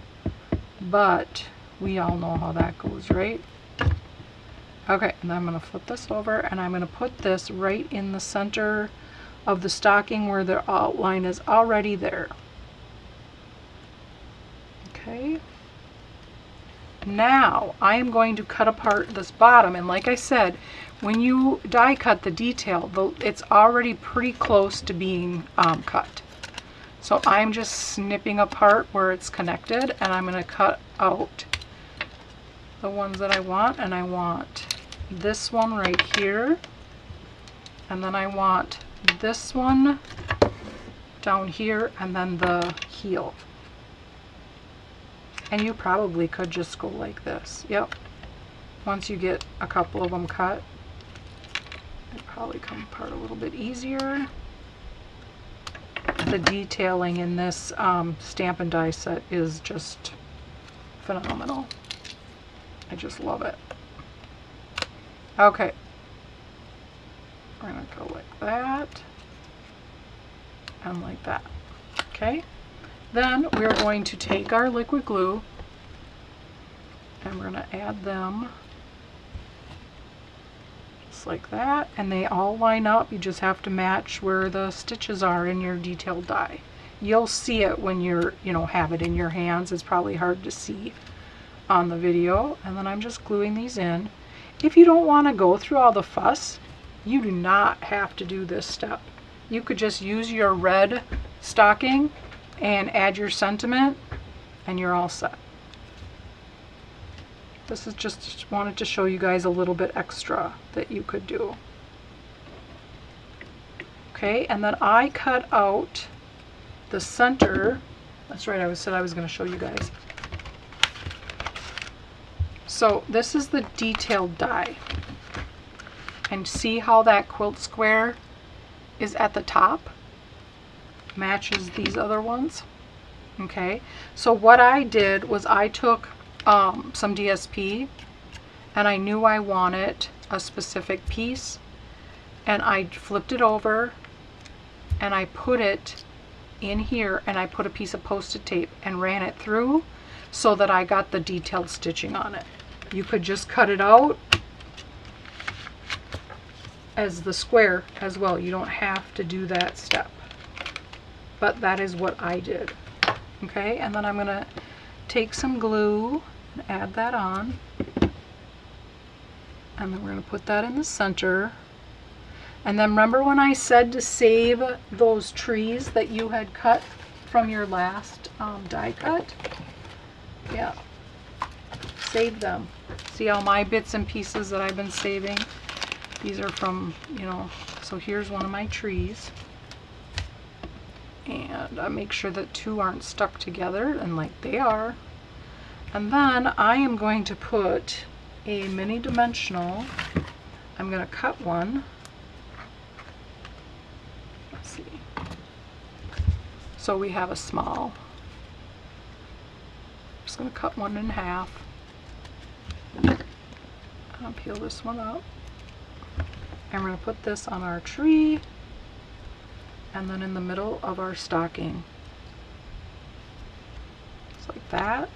but we all know how that goes, right? Okay, and I'm going to flip this over, and I'm going to put this right in the center of the stocking where the outline is already there. Okay. Now I am going to cut apart this bottom, and like I said, when you die cut the detail, it's already pretty close to being cut. So I'm just snipping apart where it's connected, and I'm going to cut out the ones that I want, and I want this one right here, and then I want this one down here, and then the heel. And you probably could just go like this. Yep. Once you get a couple of them cut, it probably come apart a little bit easier. The detailing in this Stampin' Die set is just phenomenal. I just love it. Okay. We're going to go like that and like that. Okay. Then we're going to take our liquid glue and we're going to add them just like that, and they all line up. You just have to match where the stitches are in your detailed die. you'll see it when you're, have it in your hands. It's probably hard to see on the video. And then I'm just gluing these in. If you don't want to go through all the fuss, you do not have to do this step. You could just use your red stocking and add your sentiment and you're all set. This is just wanted to show you guys a little bit extra that you could do. Okay, and then I cut out the center. That's right, I said I was going to show you guys. So this is the detailed die. And see how that quilt square is at the top? Matches these other ones. Okay, so what I did was I took some DSP and I knew I wanted a specific piece, and I flipped it over and I put it in here, and I put a piece of Post-it tape and ran it through so that I got the detailed stitching on it. You could just cut it out as the square as well. You don't have to do that step, but that is what I did. Okay, and then I'm gonna take some glue and add that on, and then we're gonna put that in the center. And then remember when I said to save those trees that you had cut from your last die cut? Yeah, save them. See all my bits and pieces that I've been saving? These are from, so here's one of my trees. And I make sure that two aren't stuck together, and like they are. And then I am going to put a mini dimensional. I'm going to cut one. Let's see. So we have a small. I'm just going to cut one in half. I'll peel this one up. And we're going to put this on our tree, and then in the middle of our stocking. Just like that.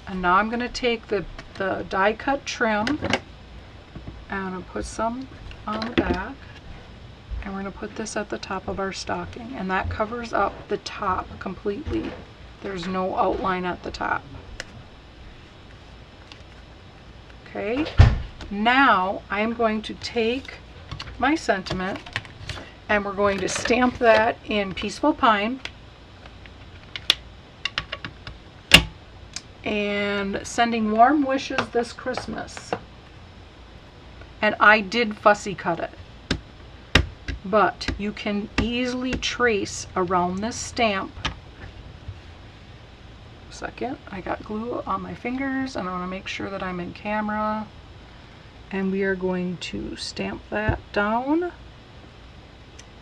And now I'm going to take the die cut trim, and I'm going to put some on the back, and we're going to put this at the top of our stocking, and that covers up the top completely. There's no outline at the top. Okay, now I'm going to take my sentiment and we're going to stamp that in Peaceful Pine and sending warm wishes this Christmas. And I did fussy cut it, but you can easily trace around this stamp. Second, I got glue on my fingers and I want to make sure that I'm in camera, and we are going to stamp that down.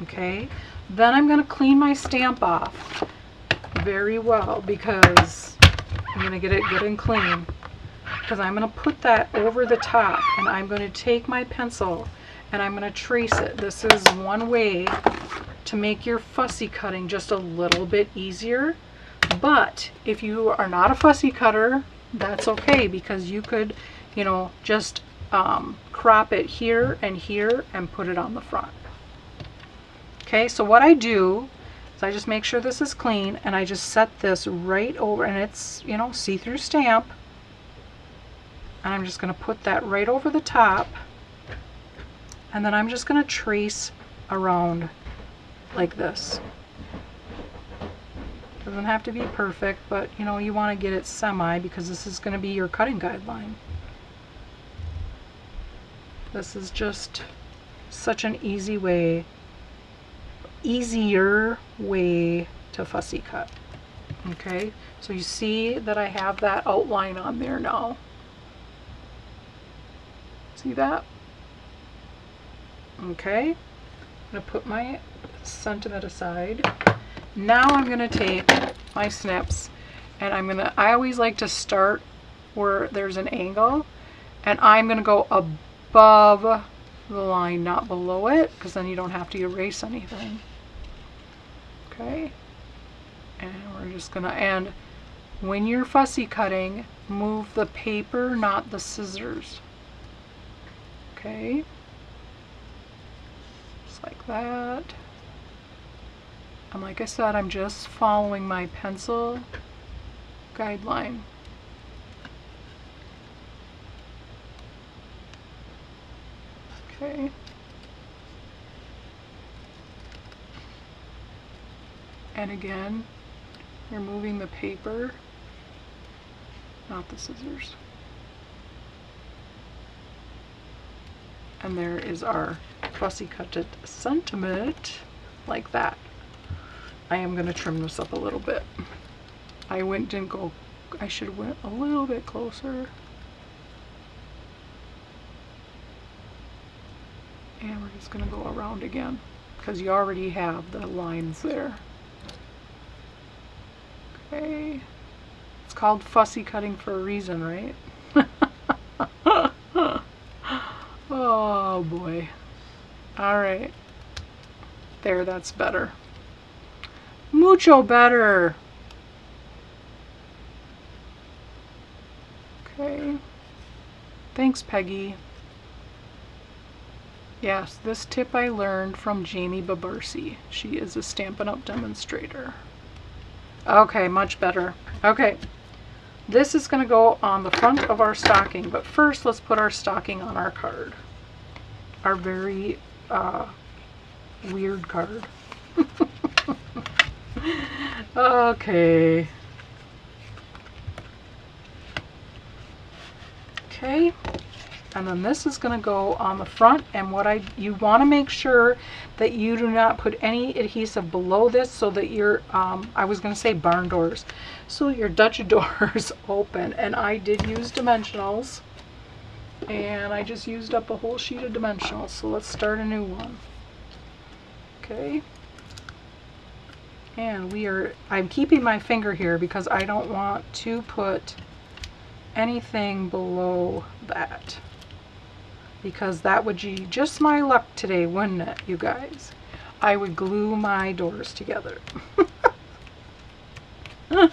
Okay, then I'm going to clean my stamp off very well because I'm going to get it good and clean, because I'm going to put that over the top, and I'm going to take my pencil and I'm going to trace it. This is one way to make your fussy cutting just a little bit easier. But if you are not a fussy cutter, that's okay, because you could, just crop it here and put it on the front. Okay, so what I do is I just make sure this is clean, and I just set this right over, and it's, see-through stamp, and I'm just going to put that right over the top, and then I'm just going to trace around like this. Doesn't have to be perfect, but you want to get it semi, because this is going to be your cutting guideline. This is just such an easier way to fussy cut. Okay, so you see that I have that outline on there now. See that? Okay, I'm going to put my sentiment aside. Now I'm going to take my snips, and I always like to start where there's an angle, and I'm going to go above the line, not below it, because then you don't have to erase anything. Okay, and we're just going to, and when you're fussy cutting, move the paper, not the scissors. Okay, just like that. And like I said, I'm just following my pencil guideline. Okay. And again, you're moving the paper, not the scissors. And there is our fussy cutted sentiment, like that. I am going to trim this up a little bit. I should have went a little bit closer. And we're just going to go around again, because you already have the lines there. Okay. It's called fussy cutting for a reason, right? Oh boy. Alright. There, that's better. Mucho better. Okay. Thanks, Peggy. Yes, this tip I learned from Jamie Babursi. She is a Stampin' Up! Demonstrator. Okay, much better. Okay. This is going to go on the front of our stocking, but first let's put our stocking on our card. Our very weird card. Okay. Okay. And then this is going to go on the front, and you want to make sure that you do not put any adhesive below this so that your, I was going to say barn doors, so your Dutch doors open. And I did use dimensionals, and I just used up a whole sheet of dimensionals, so let's start a new one. Okay. And I'm keeping my finger here because I don't want to put anything below that. Because that would be just my luck today, wouldn't it, you guys? I would glue my doors together. I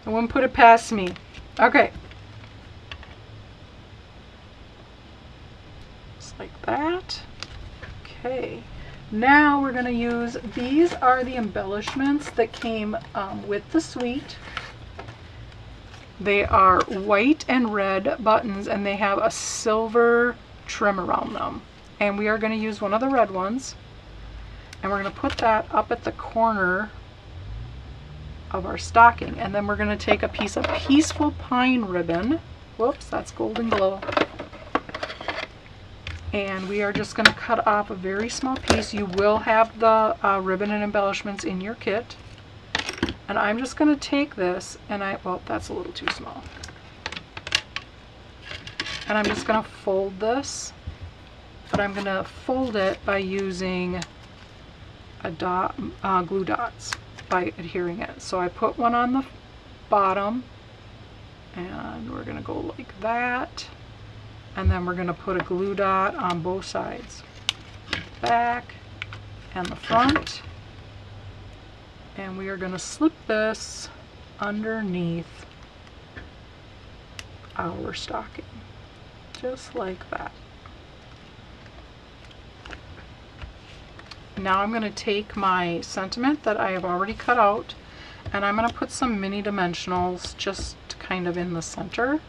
wouldn't put it past me. Okay. Just like that. Okay. Now we're going to use, these are the embellishments that came with the suite. They are white and red buttons, and they have a silver trim around them. And we are going to use one of the red ones, and we're going to put that up at the corner of our stocking. And then we're going to take a piece of Peaceful Pine ribbon. Whoops, that's Golden Glow. And we are just going to cut off a very small piece. You will have the ribbon and embellishments in your kit. And I'm just going to take this, and well, that's a little too small. And I'm just going to fold this, but I'm going to fold it by using glue dots, by adhering it. So I put one on the bottom, and we're going to go like that. And then we're going to put a glue dot on both sides, back and the front. And we are going to slip this underneath our stocking, just like that. Now I'm going to take my sentiment that I have already cut out, and I'm going to put some mini dimensionals just kind of in the center,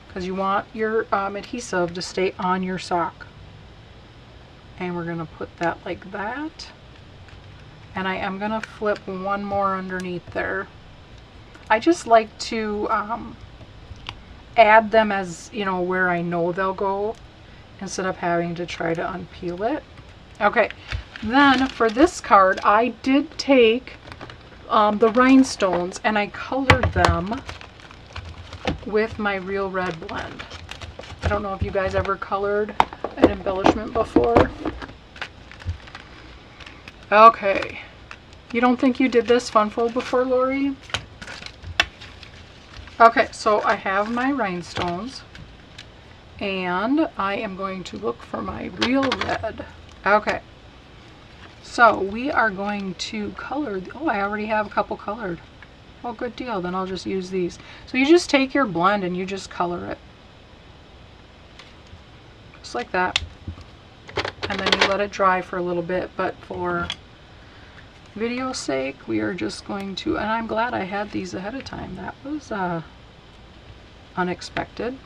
because you want your adhesive to stay on your sock. And we're going to put that like that. And I am going to flip one more underneath there. I just like to add them as, you know, where I know they'll go, instead of having to try to unpeel it. Okay, then for this card, I did take the rhinestones and I colored them with my Real Red blend. I don't know if you guys ever colored an embellishment before. Okay. You don't think you did this Funfold before, Lori? Okay, so I have my rhinestones, and I am going to look for my Real Red. Okay. So we are going to color. Oh, I already have a couple colored. Oh, good deal. Then I'll just use these. So you just take your blend and you just color it. Just like that. and then you let it dry for a little bit, but for video's sake, we are just going to, and I'm glad I had these ahead of time. That was unexpected.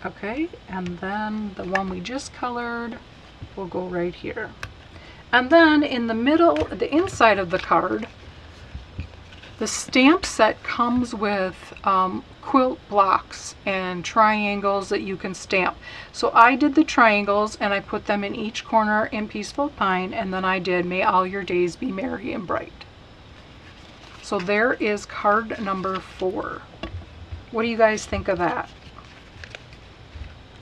Okay, and then the one we just colored will go right here. And then in the middle, the inside of the card, the stamp set comes with quilt blocks and triangles that you can stamp. So I did the triangles and I put them in each corner in Peaceful Pine, and then I did May All Your Days Be Merry and Bright. So there is card number 4. What do you guys think of that?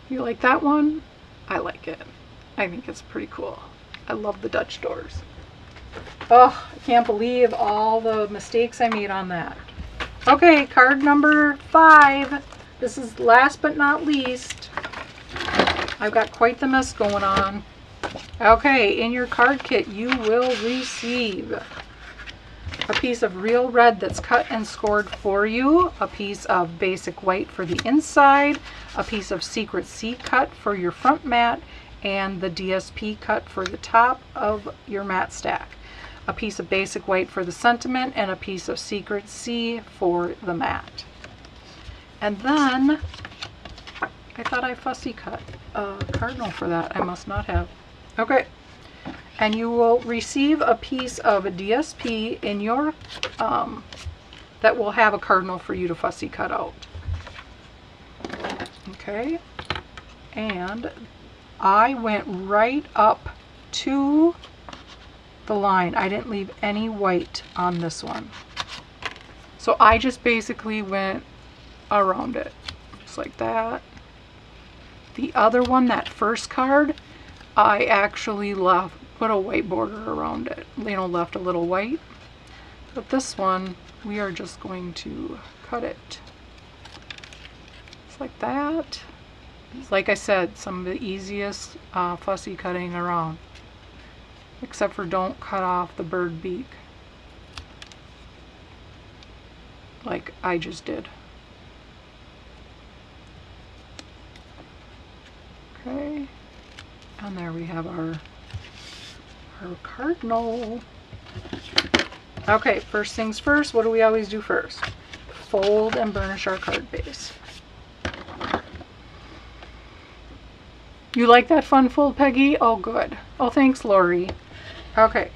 You like that one? I like it. I think it's pretty cool. I love the Dutch doors. Oh, I can't believe all the mistakes I made on that. Okay, card number 5. This is last but not least. I've got quite the mess going on. Okay, in your card kit, you will receive a piece of real red that's cut and scored for you, a piece of basic white for the inside, a piece of Secret C cut for your front mat, and the DSP cut for the top of your mat stack. A piece of basic white for the sentiment, and a piece of Secret C for the mat. And then I thought I fussy cut a cardinal for that. I must not have. Okay. And you will receive a piece of a DSP in your that will have a cardinal for you to fussy cut out. Okay. And I went right up to the line. I didn't leave any white on this one. So I just basically went around it. Just like that. The other one, that first card, I actually put a white border around it. Left a little white. But this one, we are just going to cut it. Just like that. Like I said, some of the easiest fussy cutting around. Except for don't cut off the bird beak. Like I just did. Okay. And there we have our cardinal. Okay, first things first, what do we always do first? Fold and burnish our card base. You like that fun fold, Peggy? Oh, good. Oh, thanks, Lori. Okay.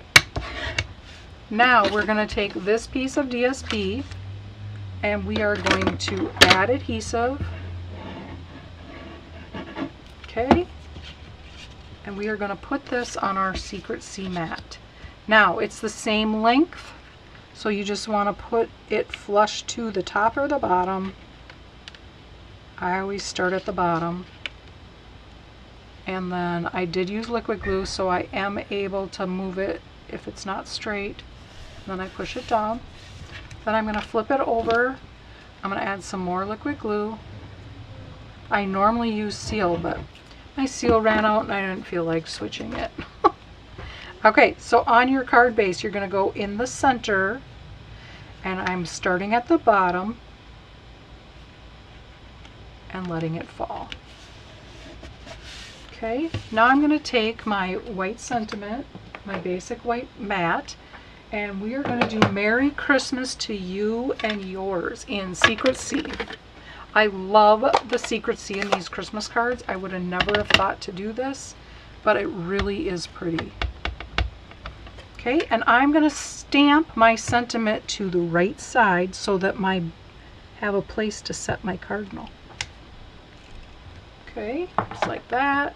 Now we're going to take this piece of DSP and we are going to add adhesive. Okay. And we are going to put this on our Secret C mat. Now, it's the same length, so you just want to put it flush to the top or the bottom. I always start at the bottom. And then I did use liquid glue, so I am able to move it if it's not straight. Then I push it down. Then I'm going to flip it over. I'm going to add some more liquid glue. I normally use seal, but my seal ran out and I didn't feel like switching it. Okay, so on your card base, you're going to go in the center, and I'm starting at the bottom and letting it fall. Okay, now I'm going to take my white sentiment, my basic white mat, and we are going to do Merry Christmas to You and Yours in Secret C. I love the Secret C in these Christmas cards. I would have never have thought to do this, but it really is pretty. Okay, and I'm going to stamp my sentiment to the right side so that I have a place to set my cardinal. Okay, just like that.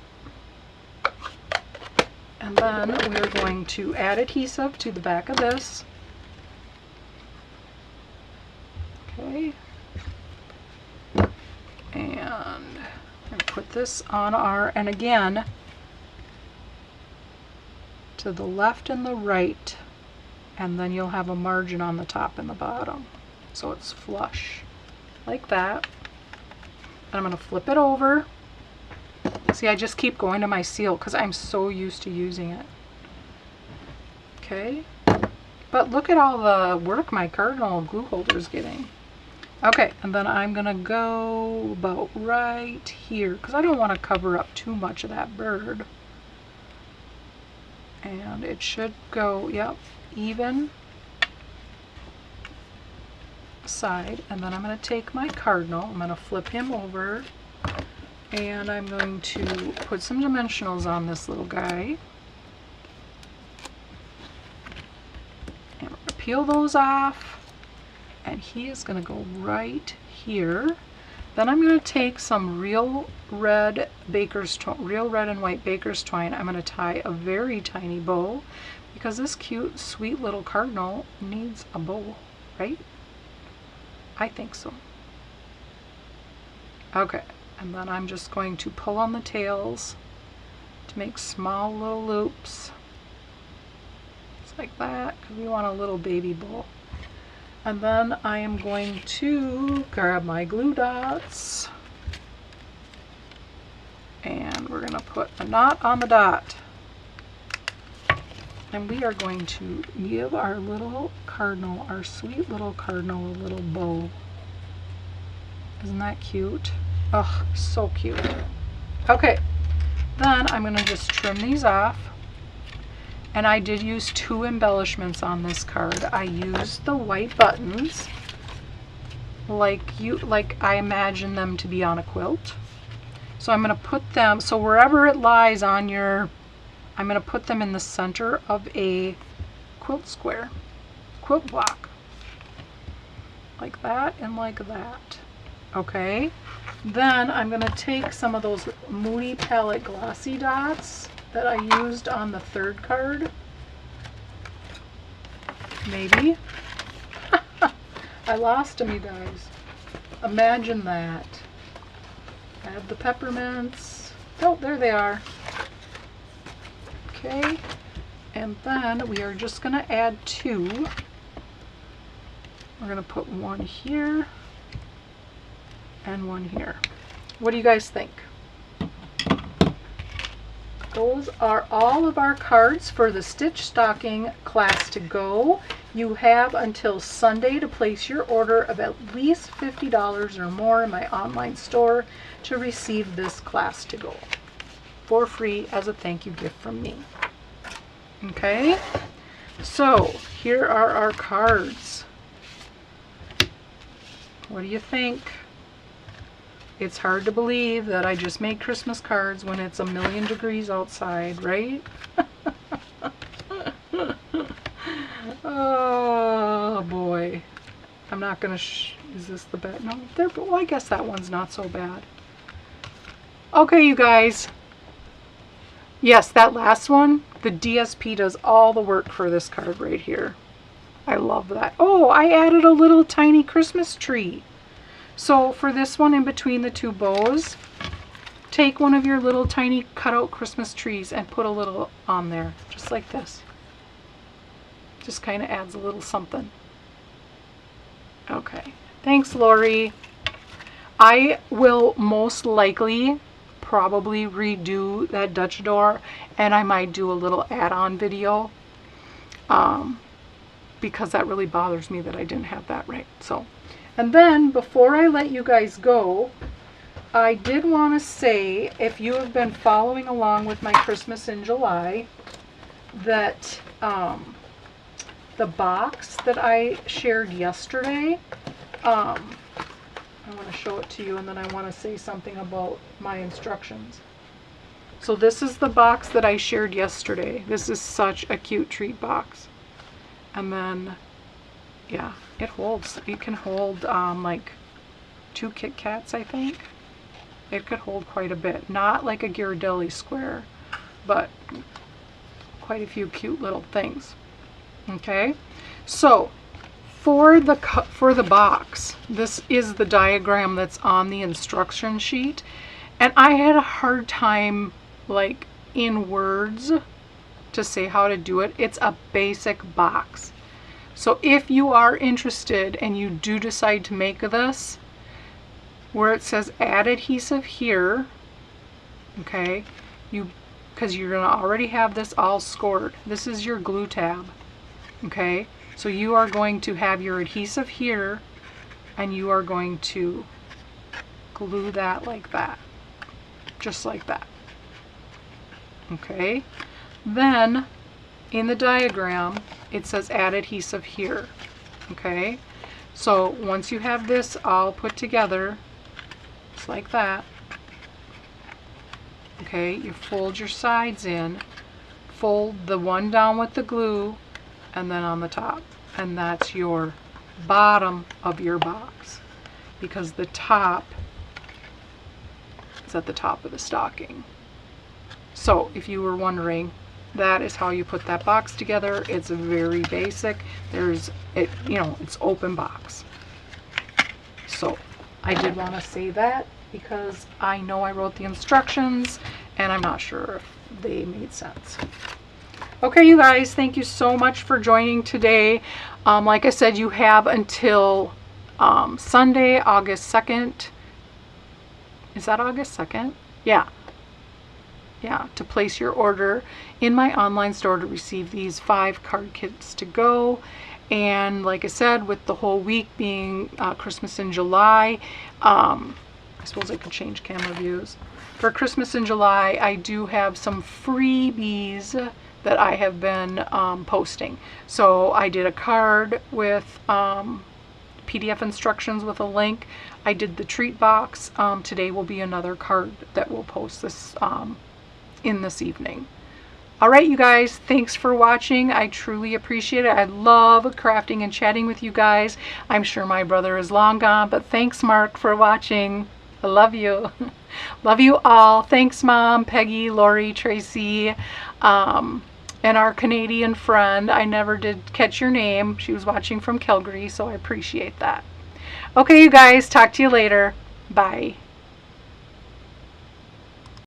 And then we're going to add adhesive to the back of this. Okay. And put this on our, and again, to the left and the right, and then you'll have a margin on the top and the bottom. So it's flush, like that. And I'm going to flip it over. See, I just keep going to my seal because I'm so used to using it. Okay. But look at all the work my cardinal glue holder is getting. Okay, and then I'm going to go about right here because I don't want to cover up too much of that bird. And it should go, yep, even side. And then I'm going to take my cardinal, I'm going to flip him over, and I'm going to put some dimensionals on this little guy. And we're going to peel those off, and he is going to go right here. Then I'm going to take some real red and white baker's twine. I'm going to tie a very tiny bow because this cute, sweet little cardinal needs a bow, right? I think so. Okay, and then I'm just going to pull on the tails to make small little loops. Just like that, because we want a little baby bow. And then I am going to grab my glue dots, and we're going to put a knot on the dot. And we are going to give our little cardinal, our sweet little cardinal, a little bow. Isn't that cute? Oh, so cute. Okay, then I'm going to just trim these off. And I did use 2 embellishments on this card. I used the white buttons like I imagine them to be on a quilt. So I'm going to put them, so wherever it lies on your, I'm going to put them in the center of a quilt square, quilt block. Like that and like that. Okay. Then I'm going to take some of those Moody Palette Glossy dots that I used on the 3rd card. Maybe. I lost them, you guys. Imagine that. Add the peppermints. Oh, there they are. Okay. And then we are just going to add 2. We're going to put 1 here and 1 here. What do you guys think? Those are all of our cards for the Stitch Stocking Class to Go. You have until Sunday to place your order of at least $50 or more in my online store to receive this class to go for free as a thank you gift from me. Okay, so here are our cards. What do you think? It's hard to believe that I just made Christmas cards when it's 1,000,000 degrees outside, right? Oh boy. I'm not gonna is this the bad? No, there. Well, I guess that one's not so bad. Okay, you guys. Yes, that last one, the DSP does all the work for this card right here. I love that. Oh, I added a little tiny Christmas tree. So for this one, in between the 2 bows, take one of your little tiny cutout Christmas trees and put a little on there, just like this. Just kind of adds a little something. Okay, thanks, Lori. I will most likely probably redo that Dutch door, and I might do a little add-on video because that really bothers me that I didn't have that right. So. And then, before I let you guys go, I did want to say, if you have been following along with my Christmas in July, that the box that I shared yesterday, I want to show it to you, and then I want to say something about my instructions. So this is the box that I shared yesterday. This is such a cute treat box. And then, yeah. It holds, it can hold like 2 Kit Kats, I think. It could hold quite a bit. Not like a Ghirardelli square, but quite a few cute little things. Okay, so for the box, this is the diagram that's on the instruction sheet, and I had a hard time like in words to say how to do it. It's a basic box. So if you are interested and you do decide to make this, where it says add adhesive here, okay, because you're going to already have this all scored. This is your glue tab, okay? So you are going to have your adhesive here, and you are going to glue that like that, just like that, okay? Then in the diagram, it says add adhesive here. Okay, so once you have this all put together, just like that, okay, you fold your sides in, fold the one down with the glue, and then on the top. And that's your bottom of your box, because the top is at the top of the stocking. So if you were wondering, that is how you put that box together. It's very basic. It's open box. So I did want to say that because I know I wrote the instructions and I'm not sure if they made sense. Okay, you guys, thank you so much for joining today. Like I said, you have until Sunday, August 2nd. Is that August 2nd? Yeah, to place your order in my online store to receive these 5 card kits to go. And like I said, with the whole week being Christmas in July, I suppose I could change camera views. For Christmas in July, I do have some freebies that I have been posting. So I did a card with PDF instructions with a link. I did the treat box. Today will be another card that we'll post this in this evening. All right, you guys, thanks for watching. I truly appreciate it. I love crafting and chatting with you guys. I'm sure my brother is long gone, but thanks, Mark, for watching. I love you. Love you all. Thanks, Mom, Peggy, Lori, Tracy, and our Canadian friend. I never did catch your name. She was watching from Calgary, so I appreciate that. Okay, you guys, talk to you later. Bye.